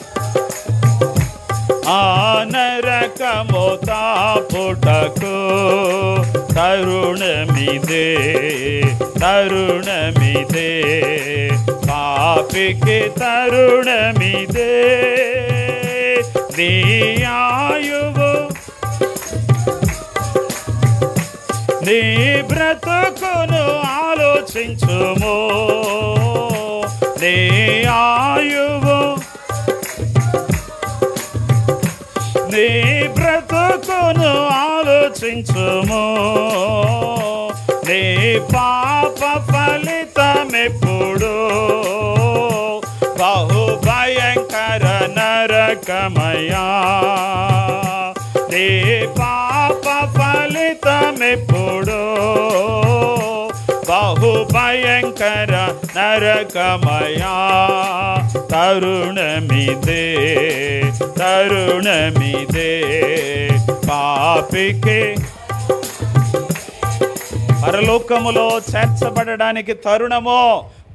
ఆ నరకము తాపుటకు తరుణమిదే, తరుణమిదే, పాపికి తరుణమిదే. నీ ఆయువు, నీ బ్రతుకును ఆలోచించుము, నీ ఆయువు, నీ బ్రతుకును ఆలోచించుము, నీ పాప ఫలితమెప్పుడు బహు భయంకర నరకమయా. నీ పాప ఫలితమెప్పుడు బహు భయంకర నరకమయా. తరుణమిదే, తరుణమిదే, పాపికి పరలోకములో చేర్చబడడానికి తరుణమో.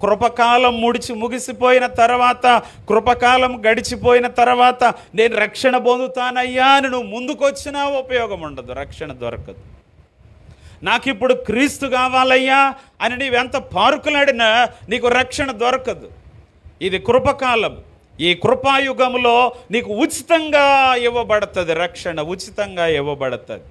కృపకాలం ముగిసిపోయిన తర్వాత, కృపకాలం గడిచిపోయిన తర్వాత నేను రక్షణ పొందుతానయ్యా అని నువ్వు ముందుకొచ్చినా ఉపయోగం ఉండదు, రక్షణ దొరకదు. నాకు ఇప్పుడు క్రీస్తు కావాలయ్యా అని నీవెంత పారుకులాడినా నీకు రక్షణ దొరకదు. ఇది కృపకాలం. ఈ కృపాయుగంలో నీకు ఉచితంగా ఇవ్వబడుతుంది రక్షణ, ఉచితంగా ఇవ్వబడుతుంది.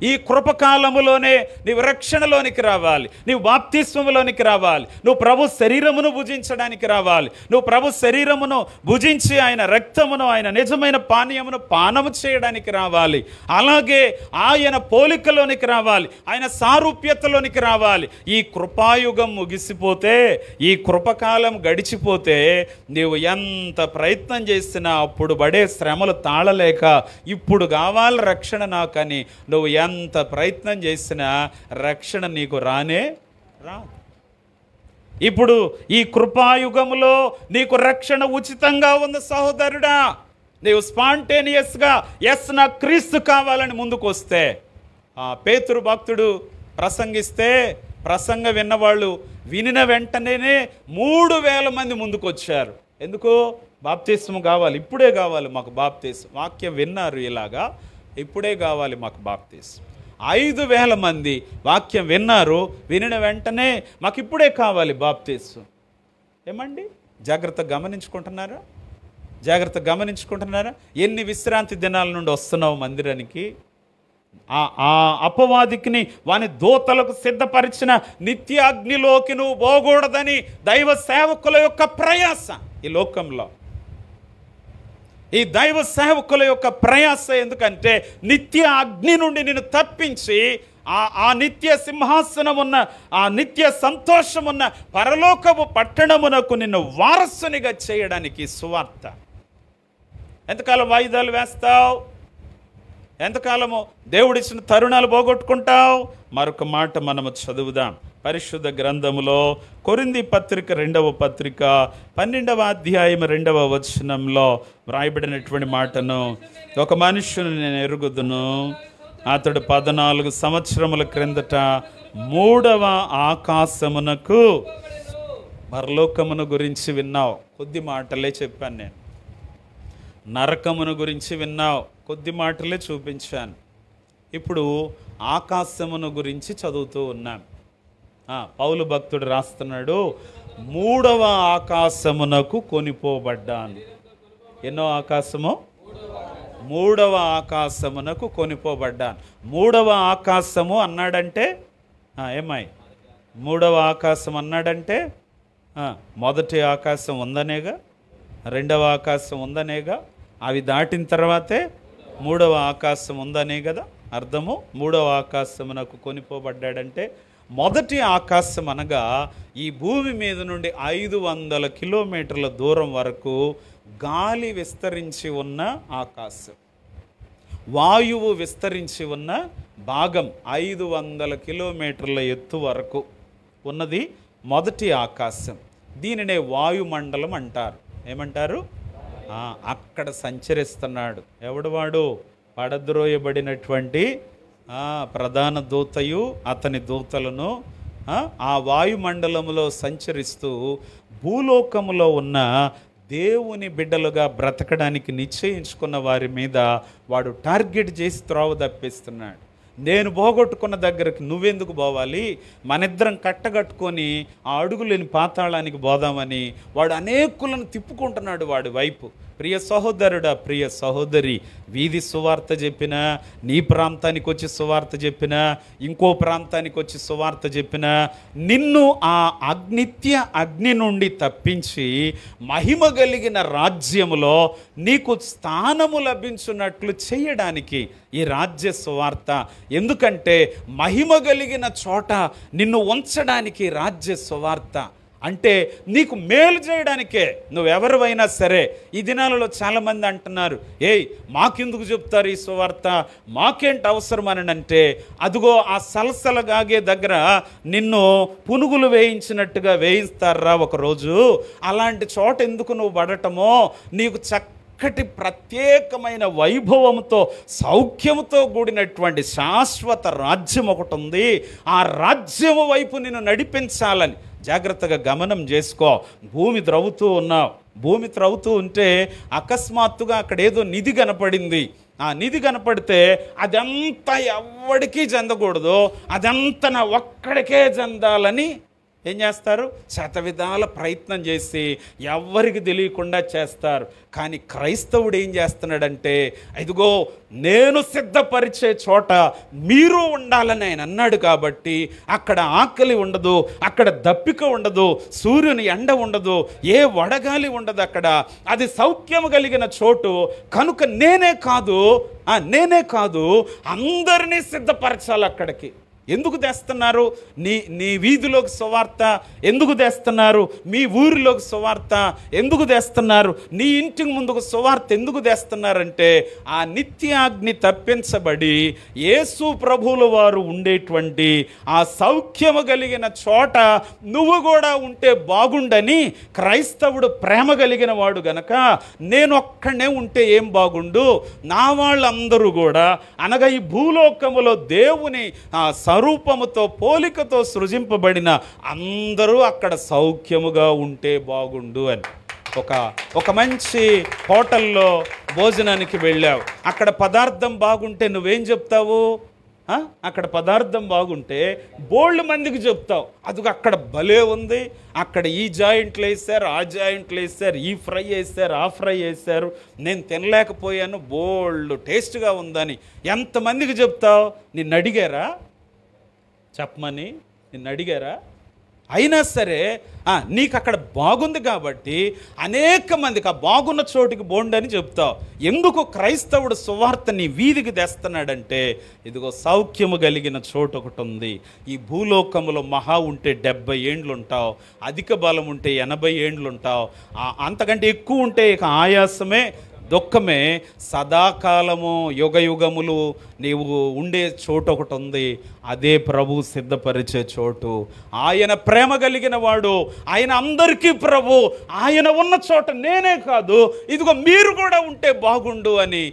ఈ కృపకాలములోనే నీవు రక్షణలోనికి రావాలి, నీవు బాప్తిస్మములోనికి రావాలి, నువ్వు ప్రభు శరీరమును భుజించడానికి రావాలి, నువ్వు ప్రభు శరీరమును భుజించి ఆయన రక్తమును, ఆయన నిజమైన పానీయమును పానము చేయడానికి రావాలి. అలాగే ఆయన పోలికలోనికి రావాలి, ఆయన సారూప్యతలోనికి రావాలి. ఈ కృపాయుగం ముగిసిపోతే, ఈ కృపకాలం గడిచిపోతే నీవు ఎంత ప్రయత్నం చేసినా అప్పుడు పడే శ్రమలు తాళలేక ఇప్పుడు కావాలి రక్షణ నాకని నువ్వు ఎంత ప్రయత్నం చేసినా రక్షణ నీకు రానే రాదు. ఇప్పుడు ఈ కృపాయుగములో నీకు రక్షణ ఉచితంగా ఉంది సహోదరుడా. నీవు స్పాంటేనియస్గా ఎస్ నా క్రీస్తు కావాలని ముందుకు వస్తే, పేతురు భక్తుడు ప్రసంగిస్తే ప్రసంగ విన్నవాళ్ళు వినిన వెంటనే 3000 మంది ముందుకు వచ్చారు. ఎందుకు? బాప్తిస్మం కావాలి, ఇప్పుడే కావాలి మాకు బాప్తిస్మం. వాక్యం విన్నారు ఇలాగా, ఇప్పుడే కావాలి మాకు బాప్తిస్మం. 5000 మంది వాక్యం విన్నారు, వినిన వెంటనే మాకు ఇప్పుడే కావాలి బాప్తిస్మం. ఏమండి, జాగ్రత్తగా గమనించుకుంటున్నారా? జాగ్రత్తగా గమనించుకుంటున్నారా? ఎన్ని విశ్రాంతి దినాల నుండి వస్తున్నావు మందిరానికి? ఆ అపవాదికిని వాని దూతలకు సిద్ధపరిచిన నిత్యాగ్నిలోకి నువ్వు పోకూడదని దైవ సేవకుల యొక్క ప్రయాస. ఈ లోకంలో ఈ దైవ సేవకుల యొక్క ప్రయాస ఎందుకంటే నిత్య అగ్ని నుండి నిన్ను తప్పించి ఆ నిత్య సింహాసనమున్న, ఆ నిత్య సంతోషమున్న పరలోకపు పట్టణమునకు నిన్ను వారసునిగా చేయడానికి సువార్త. ఎంతకాలం వాయిదాలు వేస్తావు? ఎంతకాలము దేవుడిచ్చిన తరుణాలు పోగొట్టుకుంటావు? మరొక మాట మనము చదువుదాం. పరిశుద్ధ గ్రంథములో కొరింథీ పత్రిక 2వ పత్రిక 12వ అధ్యాయం 2వ వచనంలో వ్రాయబడినటువంటి మాటను, ఒక మనుష్యుని నేను ఎరుగుదును, అతడు 14 సంవత్సరముల క్రిందట 3వ ఆకాశమునకు, పరలోకమును గురించి విన్నావు, కొద్ది మాటలే చెప్పాను నేను. నరకమును గురించి విన్నావు, కొద్ది మాటలే చూపించాను. ఇప్పుడు ఆకాశమును గురించి చదువుతూ ఉన్నాం. పౌలు భక్తుడు రాస్తున్నాడు, 3వ ఆకాశమునకు కొనిపోబడ్డాను. ఎన్నో ఆకాశము? మూడవ ఆకాశమునకు కొనిపోబడ్డాను. మూడవ ఆకాశము అన్నాడంటే ఏమాయి మూడవ ఆకాశం అన్నాడంటే మొదటి ఆకాశం ఉందనేగా, రెండవ ఆకాశం ఉందనేగా, అవి దాటిన తర్వాతే మూడవ ఆకాశం ఉందనే కదా అర్థము. మూడవ ఆకాశమునకు కొనిపోబడ్డాడంటే మొదటి ఆకాశం అనగా ఈ భూమి మీద నుండి 500 కిలోమీటర్ల దూరం వరకు గాలి విస్తరించి ఉన్న ఆకాశం, వాయువు విస్తరించి ఉన్న భాగం 500 కిలోమీటర్ల ఎత్తు వరకు ఉన్నది మొదటి ఆకాశం. దీనినే వాయుమండలం అంటారు. ఏమంటారు? అక్కడ సంచరిస్తున్నాడు ఎవడు? వాడు పడద్రోయబడినటువంటి ప్రధాన దూతయు అతని దూతలను ఆ వాయుమండలములో సంచరిస్తూ భూలోకములో ఉన్న దేవుని బిడ్డలుగా బ్రతకడానికి నిశ్చయించుకున్న వారి మీద వాడు టార్గెట్ చేసి త్రోవ తప్పిస్తున్నాడు. నేను పోగొట్టుకున్న దగ్గరికి నువ్వెందుకు పోవాలి, మనిద్దరం కట్టగట్టుకొని ఆ అడుగులేని పాతాళానికి పోదామని వాడు అనేకులను తిప్పుకుంటున్నాడు వాడి వైపు. ప్రియ సహోదరుడా, ప్రియ సహోదరి, వీధి సువార్త చెప్పినా, నీ ప్రాంతానికి వచ్చి సువార్త చెప్పినా, ఇంకో ప్రాంతానికి వచ్చి సువార్త చెప్పినా, నిన్ను ఆ నిత్య అగ్ని నుండి తప్పించి మహిమ కలిగిన రాజ్యములో నీకు స్థానము లభించున్నట్లు చేయడానికి ఈ రాజ్య సువార్త. ఎందుకంటే మహిమ కలిగిన చోట నిన్ను ఉంచడానికి రాజ్య సువార్త అంటే నీకు మేలు చేయడానికే. నువ్వెవరివైనా సరే, ఈ దినాలలో చాలామంది అంటున్నారు, మాకెందుకు చెప్తారు ఈ సువార్త, మాకేంటి అవసరం అని అంటే, అదిగో ఆ సలసలగాగే దగ్గర నిన్ను పునుగులు వేయించినట్టుగా వేయిస్తారా ఒకరోజు. అలాంటి చోట ఎందుకు నువ్వు పడటమో, నీకు చక్కటి ప్రత్యేకమైన వైభవంతో సౌఖ్యంతో కూడినటువంటి శాశ్వత రాజ్యం ఒకటి ఉంది. ఆ రాజ్యము వైపు నిన్ను నడిపించాలని జాగ్రత్తగా గమనం చేసుకో. భూమి త్రవ్వుతూ ఉన్నావు, భూమి త్రవ్వుతూ ఉంటే అకస్మాత్తుగా అక్కడ ఏదో నిధి కనపడింది. ఆ నిధి కనపడితే అదంతా ఎవడికి చెందకూడదు, అదంతా నా ఒక్కడికే చెందాలని ఏం చేస్తారు? శతవిధాల ప్రయత్నం చేసి ఎవరికి తెలియకుండా చేస్తారు. కానీ క్రైస్తవుడు ఏం చేస్తున్నాడంటే, ఇదిగో నేను సిద్ధపరిచే చోట మీరు ఉండాలని ఆయన అన్నాడు కాబట్టి అక్కడ ఆకలి ఉండదు, అక్కడ దప్పిక ఉండదు, సూర్యుని ఎండ ఉండదు, ఏ వడగాలి ఉండదు అక్కడ. అది సౌఖ్యము కలిగిన చోటు కనుక నేనే కాదు అందరినీ సిద్ధపరచాలి అక్కడికి. ఎందుకు తెస్తున్నారు? నీ వీధిలోకి సువార్త ఎందుకు తెస్తున్నారు? మీ ఊరిలోకి సువార్త ఎందుకు తెస్తున్నారు? నీ ఇంటికి ముందుకు సువార్త ఎందుకు తెస్తున్నారంటే, ఆ నిత్యాగ్ని తప్పించబడి యేసు ప్రభువుల వారు ఉండేటువంటి ఆ సౌఖ్యము కలిగిన చోట నువ్వు కూడా ఉంటే బాగుండని క్రైస్తవుడు ప్రేమ కలిగిన వాడు గనక, నేను ఒక్కడే ఉంటే ఏం బాగుండు, నా వాళ్ళందరూ కూడా అనగా ఈ భూలోకములో దేవుని స్వరూపముతో పోలికతో సృజింపబడిన అందరూ అక్కడ సౌఖ్యముగా ఉంటే బాగుండు అని. ఒక మంచి హోటల్లో భోజనానికి వెళ్ళావు, అక్కడ పదార్థం బాగుంటే నువ్వేం చెప్తావు? అక్కడ పదార్థం బాగుంటే బోల్డ్ మందికి చెప్తావు, అది అక్కడ భలే ఉంది, అక్కడ ఈ జాయింట్లు వేసారు, ఆ జాయింట్లు వేసారు, ఈ ఫ్రై వేసారు, ఆ ఫ్రై వేసారు, నేను తినలేకపోయాను, బోల్డ్ టేస్ట్గా ఉందని ఎంతమందికి చెప్తావు? నిన్ను అడిగారా చెప్పమని? నిన్ను అడిగారా? అయినా సరే నీకు అక్కడ బాగుంది కాబట్టి అనేక మందికి ఆ బాగున్న చోటికి బోండని చెప్తావు. ఎందుకు క్రైస్తవుడు సువార్త నీ వీధికి తెస్తున్నాడంటే, ఇదిగో సౌఖ్యము కలిగిన చోటు ఒకటి ఉంది. ఈ భూలోకములో మహా ఉంటే 70 ఏండ్లు ఉంటావు, అధిక బలం ఉంటే 80 ఏండ్లు ఉంటావు, అంతకంటే ఎక్కువ ఉంటే ఇక ఆయాసమే దుఃఖమే. సదాకాలము యుగయుగములు నీవు ఉండే చోటు ఒకటి ఉంది, అదే ప్రభు సిద్ధపరిచే చోటు. ఆయన ప్రేమ కలిగిన వాడు, ఆయన అందరికీ ప్రభు, ఆయన ఉన్న చోట నేనే కాదు ఇదిగో మీరు కూడా ఉంటే బాగుండు అని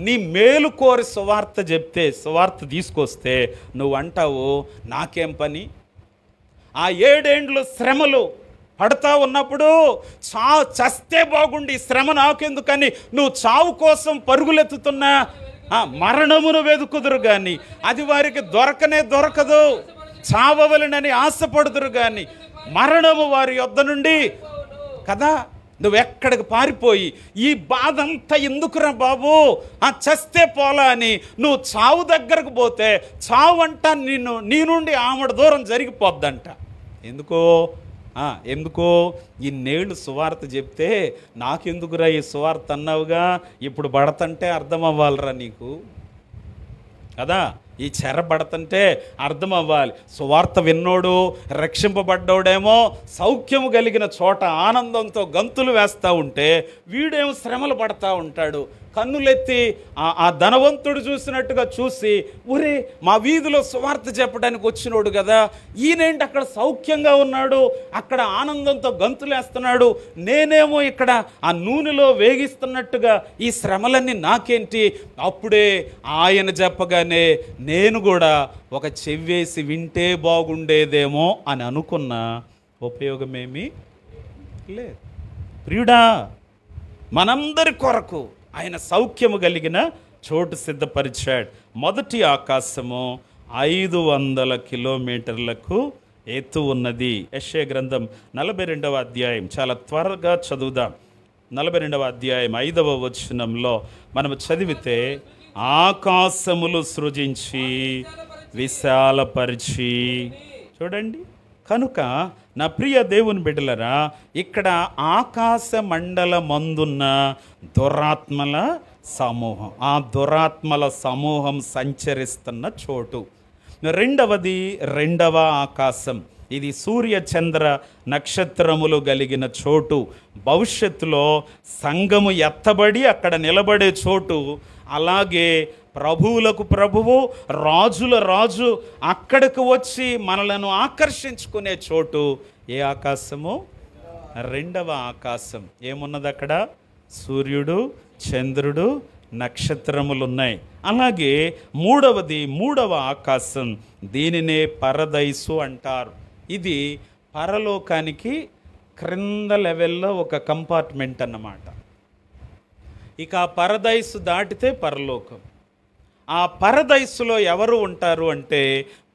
నీ మేలు కోరి సువార్త చెప్తే, సువార్త తీసుకొస్తే నువ్వు అంటావు నాకేం పని. ఆ 7 ఏండ్లు శ్రమలు పడతా ఉన్నప్పుడు చస్తే బాగుండి, శ్రమ నాకెందుకని నువ్వు చావు కోసం పరుగులెత్తుతున్నా మరణమును వెతుకుదురు కానీ అది వారికి దొరకదు. చావవలనని ఆశపడుదురు కానీ మరణము వారి యొద్ద నుండి కదా నువ్వెక్కడికి పారిపోయి ఈ బాధ అంతా ఎందుకురా బాబు, చస్తే పోలా అని నువ్వు చావు దగ్గరకు పోతే చావు అంట నీ నుండి ఆమెడ దూరం జరిగిపోద్దంట. ఎందుకో ఇన్నేళ్ళు సువార్త చెప్తే నాకెందుకురా ఈ సువార్త అన్నావుగా, ఇప్పుడు పడతంటే అర్థం అవ్వాలిరా నీకు కదా, ఈ చెర పడతంటే అర్థం అవ్వాలి. సువార్త విన్నోడు రక్షింపబడ్డోడేమో సౌఖ్యము కలిగిన చోట ఆనందంతో గంతులు వేస్తూ ఉంటే వీడేమో శ్రమలు పడతా ఉంటాడు. కన్నులెత్తి ఆ ధనవంతుడు చూసినట్టుగా చూసి, ఊరే మా వీధిలో సువార్త చెప్పడానికి వచ్చినోడు కదా, ఈయనేంటి అక్కడ సౌఖ్యంగా ఉన్నాడు, అక్కడ ఆనందంతో గంతులేస్తున్నాడు, నేనేమో ఇక్కడ ఆ నూనెలో వేగిస్తున్నట్టుగా ఈ శ్రమలన్నీ నాకేంటి. అప్పుడే ఆయన చెప్పగానే నేను కూడా ఒక చెవ్వేసి వింటే బాగుండేదేమో అని అనుకున్న ఉపయోగమేమీ లేదు. ప్రియుడా, మనందరి కొరకు ఆయన సౌఖ్యము కలిగిన చోటు సిద్ధపరిచాడు. మొదటి ఆకాశము 500 కిలోమీటర్లకు ఎత్తు ఉన్నది. యెషయా గ్రంథం 42వ అధ్యాయం, చాలా త్వరగా చదువుదాం. 42వ అధ్యాయం 5వ వచనంలో మనం చదివితే, ఆకాశములు సృజించి విశాలపరిచి, చూడండి, కనుక నా ప్రియ దేవుని బిడ్డలరా, ఇక్కడ ఆకాశ మండలమందున్న దురాత్మల సమూహం, ఆ దురాత్మల సమూహం సంచరిస్తున్న చోటు. రెండవది 2వ ఆకాశం, ఇది సూర్య చంద్ర నక్షత్రములు కలిగిన చోటు. భవిష్యత్తులో సంఘము ఎత్తబడి అక్కడ నిలబడే చోటు. అలాగే ప్రభువులకు ప్రభువు, రాజుల రాజు అక్కడికి వచ్చి మనలను ఆకర్షించుకునే చోటు. ఏ ఆకాశము? 2వ ఆకాశం. ఏమున్నది అక్కడ? సూర్యుడు, చంద్రుడు, నక్షత్రములు ఉన్నాయి. అలాగే 3వ ఆకాశం, దీనినే పరదైసు అంటారు. ఇది పరలోకానికి క్రింద లెవెల్లో ఒక కంపార్ట్మెంట్ అన్నమాట. ఇక ఆ పరదైసు దాటితే పరలోకం. ఆ పరదైసులో ఎవరు ఉంటారు అంటే,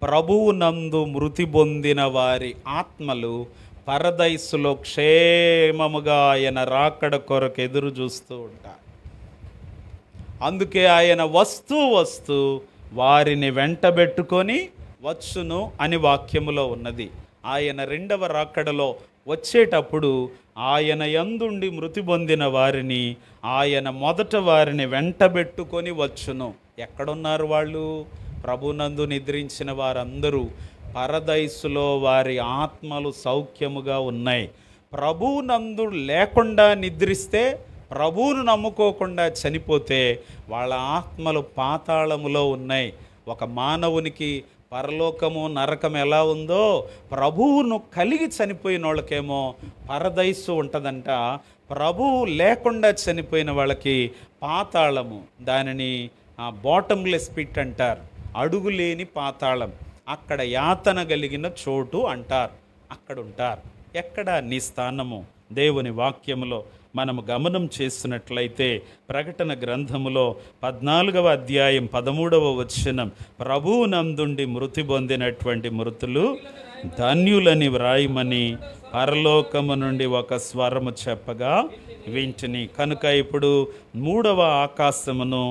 ప్రభువునందు మృతి పొందిన వారి ఆత్మలు పరదైసులో క్షేమముగా ఆయన రాకడ కొరకు ఎదురు చూస్తూ ఉంటారు. అందుకే ఆయన వస్తూ వారిని వెంటబెట్టుకొని వచ్చును అని వాక్యములో ఉన్నది. ఆయన 2వ రాకడలో వచ్చేటప్పుడు ఆయన యందుండి మృతి పొందిన వారిని ఆయన మొదట వారిని వెంటబెట్టుకొని వచ్చును. ఎక్కడున్నారు వాళ్ళు? ప్రభునందు నిద్రించిన వారందరూ పరదైసులో వారి ఆత్మలు సౌఖ్యముగా ఉన్నాయి. ప్రభునందు లేకుండా నిద్రిస్తే, ప్రభువును నమ్ముకోకుండా చనిపోతే వాళ్ళ ఆత్మలు పాతాళములో ఉన్నాయి. ఒక మానవునికి పరలోకము నరకం ఎలా ఉందో, ప్రభువును కలిగి చనిపోయిన వాళ్ళకేమో పరదైసు ఉంటుందంట. ప్రభువు లేకుండా చనిపోయిన వాళ్ళకి పాతాళము, దానిని బాటమ్లెస్ పిట్ అంటారు, అడుగులేని పాతాళం, అక్కడ యాతన కలిగిన చోటు అంటారు. అక్కడ ఉంటారు. ఎక్కడ నీ స్థానము? దేవుని వాక్యములో మనము గమనం చేసినట్లయితే ప్రకటన గ్రంథములో 14వ అధ్యాయం 13వ వచనం, ప్రభువునందుండి మృతి పొందినటువంటి మృతులు ధన్యులని వ్రాయమని పరలోకము నుండి ఒక స్వరము చెప్పగా వింటిని. కనుక ఇప్పుడు 3వ ఆకాశమును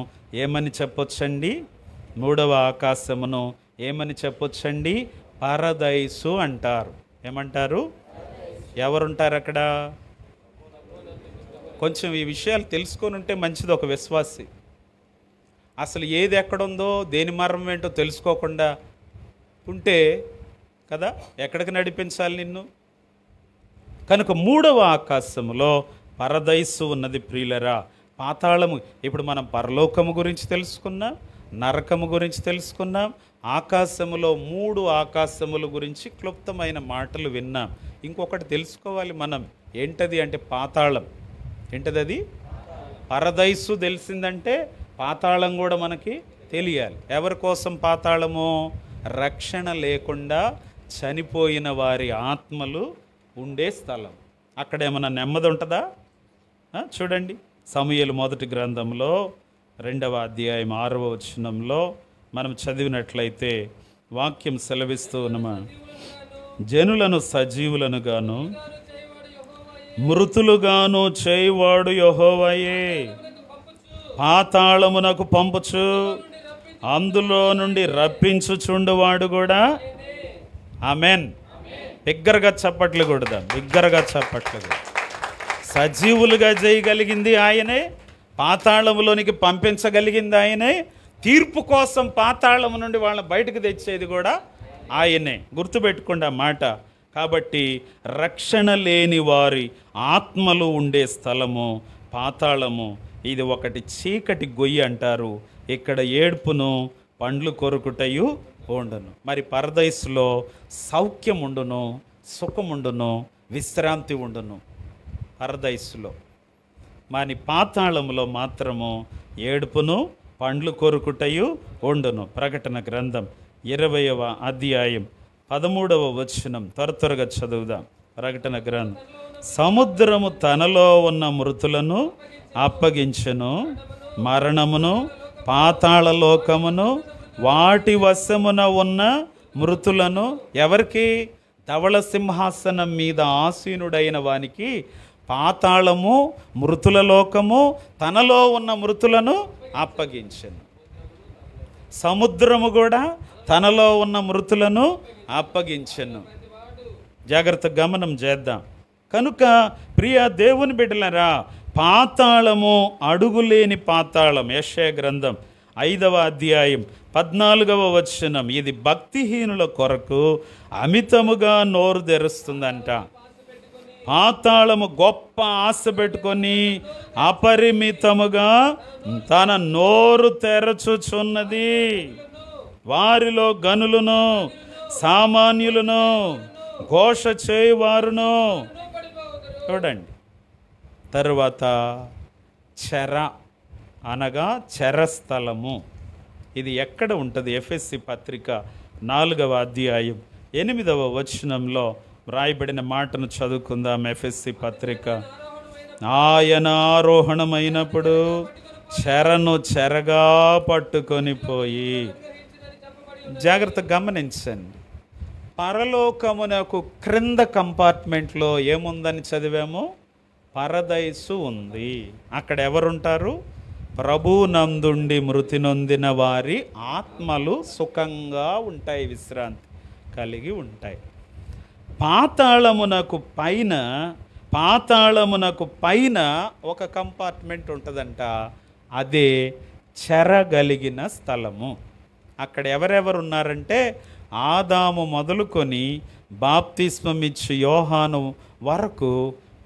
ఏమని చెప్పొచ్చండి? 3వ ఆకాశమును ఏమని చెప్పొచ్చండి? పరదైసు అంటారు. ఏమంటారు? ఎవరుంటారు అక్కడ? కొంచెం ఈ విషయాలు తెలుసుకొని ఉంటే మంచిది ఒక విశ్వాసి. అసలు ఏది ఎక్కడుందో, దేని మర్మం ఏంటో తెలుసుకోకుండా ఉంటే కదా ఎక్కడికి నడిపించాలి నిన్ను? కనుక 3వ ఆకాశములో పరదైసు ఉన్నది ప్రియులరా. పాతాళము, ఇప్పుడు మనం పరలోకము గురించి తెలుసుకున్నాం, నరకము గురించి తెలుసుకున్నాం, ఆకాశములో 3 ఆకాశముల గురించి క్లుప్తమైన మాటలు విన్నాం. ఇంకొకటి తెలుసుకోవాలి మనం, ఏంటది అంటే పాతాళం. ఏంటది అది? పరదైసు తెలిసిందంటే పాతాళం కూడా మనకి తెలియాలి. ఎవరి కోసం పాతాళము? రక్షణ లేకుండా చనిపోయిన వారి ఆత్మలు ఉండే స్థలం. అక్కడ ఏమన్నా నెమ్మది ఉంటుందా? చూడండి, సమూయేలు మొదటి గ్రంథంలో 2వ అధ్యాయం 6వ వచనంలో మనం చదివినట్లయితే వాక్యం సెలవిస్తూ ఉన్నమా, జనులను సజీవులను గాను మృతులుగాను చేయువాడు యెహోవాయే. పాతాళమునకు పంపుచు అందులో నుండి రప్పించుచుండువాడు కూడా. ఆమెన్. బిగ్గరగా చప్పట్లు కొడదాం, బిగ్గరగా చప్పట్లు కొడదాం. సజీవులుగా చేయగలిగింది ఆయనే, పాతాళములోనికి పంపించగలిగింది ఆయనే, తీర్పు కోసం పాతాళము నుండి వాళ్ళని బయటకు తెచ్చేది కూడా ఆయనే. గుర్తుపెట్టుకోండి ఆ మాట. కాబట్టి రక్షణ లేని వారి ఆత్మలు ఉండే స్థలము పాతాళము. ఇది ఒకటి చీకటి గొయ్యి అంటారు. ఇక్కడ ఏడ్పును పండ్లు కొరుకుటయు ఉండును. మరి పరదైసులో సౌఖ్యం ఉండును, సుఖముండును, విశ్రాంతి ఉండును పరదైసులో. మరి పాతాళములో మాత్రము ఏడుపును పండ్లు కొరుకుటయు ఉండును. ప్రకటన గ్రంథం 20వ అధ్యాయం 13వ వచనం త్వరగా చదువుదాం. ప్రకటన గ్రంథం. సముద్రము తనలో ఉన్న మృతులను అప్పగించెను, మరణమును పాతాళలోకమును వాటి వశమున ఉన్న మృతులను. ఎవరికి? ధవళ సింహాసనం మీద ఆసీనుడైన వానికి పాతాళము, మృతుల లోకము, తనలో ఉన్న మృతులను అప్పగించెను. సముద్రము కూడా తనలో ఉన్న మృతులను అప్పగించెను. జాగ్రత్త గమనం చేద్దాం. కనుక ప్రియ దేవుని బిడ్డలారా, పాతాళము అడుగులేని పాతాళం. యెషయా గ్రంథం 5వ అధ్యాయం 14వ వచనం. ఇది భక్తిహీనుల కొరకు అమితముగా నోరు తెరుస్తుందంట. పాతాళము గొప్ప ఆశ పెట్టుకొని అపరిమితముగా తన నోరు తెరచుచున్నది. వారిలో గనులను, సామాన్యులను, ఘోష చేయువారును. చూడండి. తరువాత చెర అనగా చెరస్థలము. ఇది ఎక్కడ ఉంటుంది? ఎఫెసీ పత్రిక 4వ అధ్యాయం 8వ వచనంలో వ్రాయబడిన మాటను చదువుకుందాం. ఎఫెసీ పత్రిక. ఆయన ఆరోహణమైనప్పుడు చెరను చెరగా పట్టుకొని పోయి. జాగ్రత్త గమనించండి. పరలోకమునకు క్రింద కంపార్ట్మెంట్లో ఏముందని చదివాము? పరదైసు ఉంది. అక్కడ ఎవరుంటారు? ప్రభునందుండి మృతి నొందిన వారి ఆత్మలు సుఖంగా ఉంటాయి, విశ్రాంతి కలిగి ఉంటాయి. పాతాళమునకు పైన ఒక కంపార్ట్మెంట్ ఉంటుందంట. అదే చెరగలిగిన స్థలము. అక్కడ ఎవరెవరు ఉన్నారంటే ఆదాము మొదలుకొని బాప్తిస్మమిచ్చు యోహాను వరకు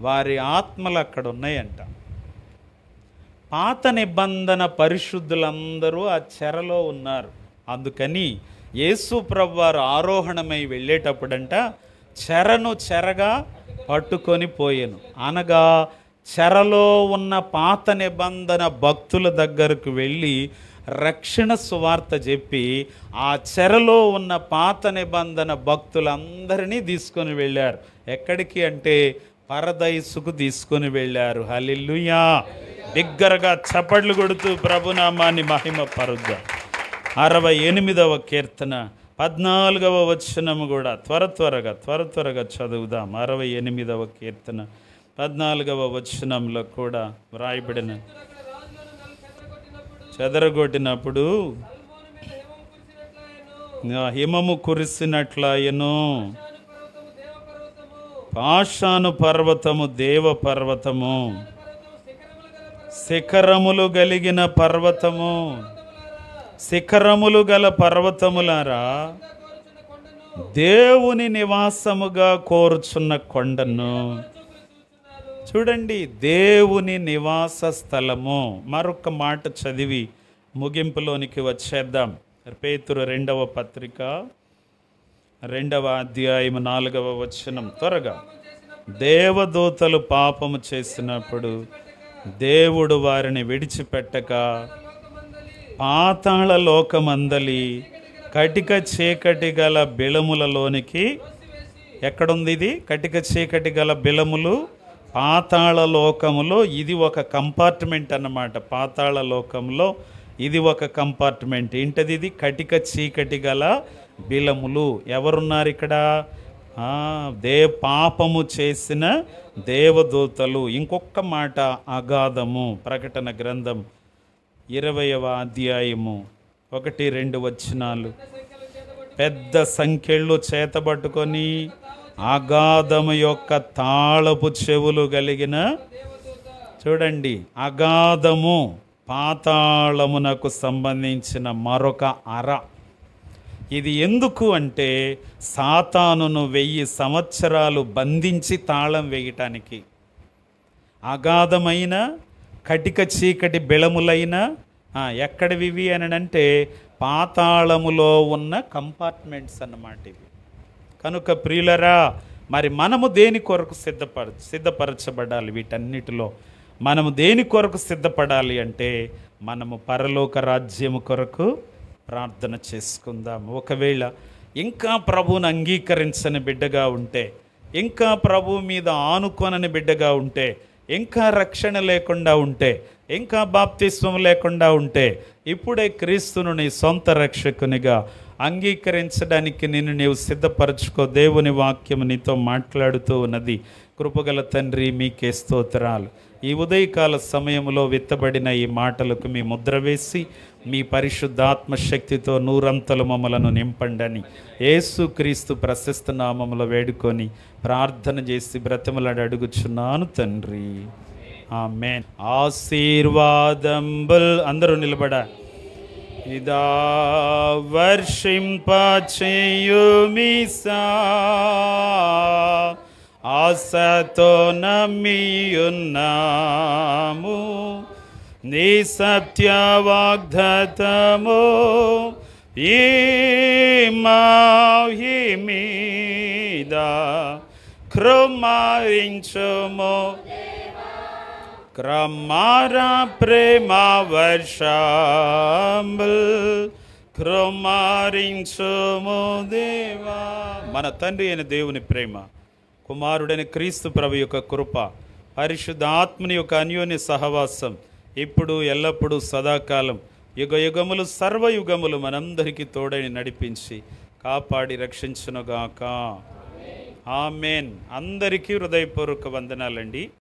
వారి ఆత్మలు అక్కడ ఉన్నాయంట. పాత నిబంధన పరిశుద్ధులందరూ ఆ చెరలో ఉన్నారు. అందుకని యేసు ప్రభువారు ఆరోహణమై వెళ్ళేటప్పుడంట చెరను చెరగా పట్టుకొని పోయాను. అనగా చెరలో ఉన్న పాత నిబంధన భక్తుల దగ్గరకు వెళ్ళి రక్షణ సువార్త చెప్పి ఆ చెరలో ఉన్న పాత నిబంధన భక్తులందరినీ తీసుకొని వెళ్ళారు. ఎక్కడికి అంటే పరదైసుకు తీసుకొని వెళ్ళారు. హల్లెలూయా. బిగ్గరగా చప్పట్లు కొడుతూ ప్రభునామాన్ని మహిమ పరుద్దాం. 68వ కీర్తన 14వ వచనము కూడా త్వరగా చదువుదాం. 68వ కీర్తన 14వ వచనంలో కూడా వ్రాయబడిన చెదరగొట్టినప్పుడు హిమము కురిసినట్లయను. పాషాను పర్వతము దేవ పర్వతము, శిఖరములు కలిగిన పర్వతము. శిఖరములు గల పర్వతములారా, దేవుని నివాసముగా కోరుచున్న కొండను చూడండి. దేవుని నివాస స్థలము. మరొక మాట చదివి ముగింపులోనికి వచ్చేద్దాం. పేతురు 2వ పత్రిక 2వ అధ్యాయం 4వ వచనం. త్వరగా. దేవదూతలు పాపము చేసినప్పుడు దేవుడు వారిని విడిచిపెట్టక పాతాళ లోకమందలి కటిక చీకటి గల బిలములలోనికి. ఎక్కడుంది ఇది? కటిక చీకటి గల బిలములు పాతాళ లోకములో. ఇది ఒక కంపార్ట్మెంట్ అన్నమాట. పాతాళ లోకంలో ఇది ఒక కంపార్ట్మెంట్. ఏంటది? ఇది కటిక చీకటి గల బిలములు. ఎవరున్నారు ఇక్కడ? పాపము చేసిన దేవదూతలు. ఇంకొక మాట అగాధము. ప్రకటన గ్రంథం 20వ అధ్యాయము 1-2 వచనాలు. పెద్ద సంఖ్యలు చేతబట్టుకొని అగాధము యొక్క తాళపు చెవులు కలిగిన, చూడండి, అగాధము పాతాళమునకు సంబంధించిన మరొక అర. ఇది ఎందుకు అంటే సాతానును 1000 సంవత్సరాలు బంధించి తాళం వేయటానికి. అగాధమైన కటిక చీకటి బెళములైన ఎక్కడివి అని అంటే పాతాళములో ఉన్న కంపార్ట్మెంట్స్ అన్నమాట ఇవి. కనుక ప్రియులరా, మరి మనము దేని కొరకు సిద్ధపరచబడాలి? వీటన్నిటిలో మనము దేని కొరకు సిద్ధపడాలి అంటే మనము పరలోక రాజ్యము కొరకు ప్రార్థన చేసుకుందాం. ఒకవేళ ఇంకా ప్రభువును అంగీకరించని బిడ్డగా ఉంటే, ఇంకా ప్రభువు మీద ఆనుకొనని బిడ్డగా ఉంటే, ఇంకా రక్షణ లేకుండా ఉంటే, ఇంకా బాప్తిస్వం లేకుండా ఉంటే, ఇప్పుడే క్రీస్తును నీ సొంత రక్షకునిగా అంగీకరించడానికి నిన్ను నీవు సిద్ధపరచుకో. దేవుని వాక్యము నీతో మాట్లాడుతూ ఉన్నది. కృపగల తండ్రి, మీకే స్తోత్రాలు. ఈ ఉదయకాల సమయంలో విత్తబడిన ఈ మాటలకు మీ ముద్ర వేసి మీ పరిశుద్ధాత్మ శక్తితో నూరంతలు మమ్మలను నింపండని యేసుక్రీస్తు ప్రశస్త నామములో వేడుకొని ప్రార్థన చేసి బ్రతిమలాడి అడుగుచున్నాను తండ్రి, ఆమేన్. ఆశీర్వాదంబుల్ అందరూ నిలబడ. ఇదా వర్షింపచేయుమిసా ఆశతో నమ్మియున్నాము, నీ సత్య వాగ్దత్తము ఈ మీద కృమారించుము. క్రమార ప్రేమ వర్షంబుల్ కృమారించుము దేవా. మన తండ్రి అయిన దేవుని ప్రేమ, కుమారుడైన క్రీస్తు ప్రభు యొక్క కృప, పరిశుద్ధ ఆత్మని యొక్క అన్యోన్య సహవాసం ఇప్పుడు ఎల్లప్పుడూ సదాకాలం యుగయుగములు సర్వయుగములు మనందరికీ తోడని నడిపించి కాపాడి రక్షించునుగాక. ఆమేన్. అందరికీ హృదయపూర్వక వందనాలండి.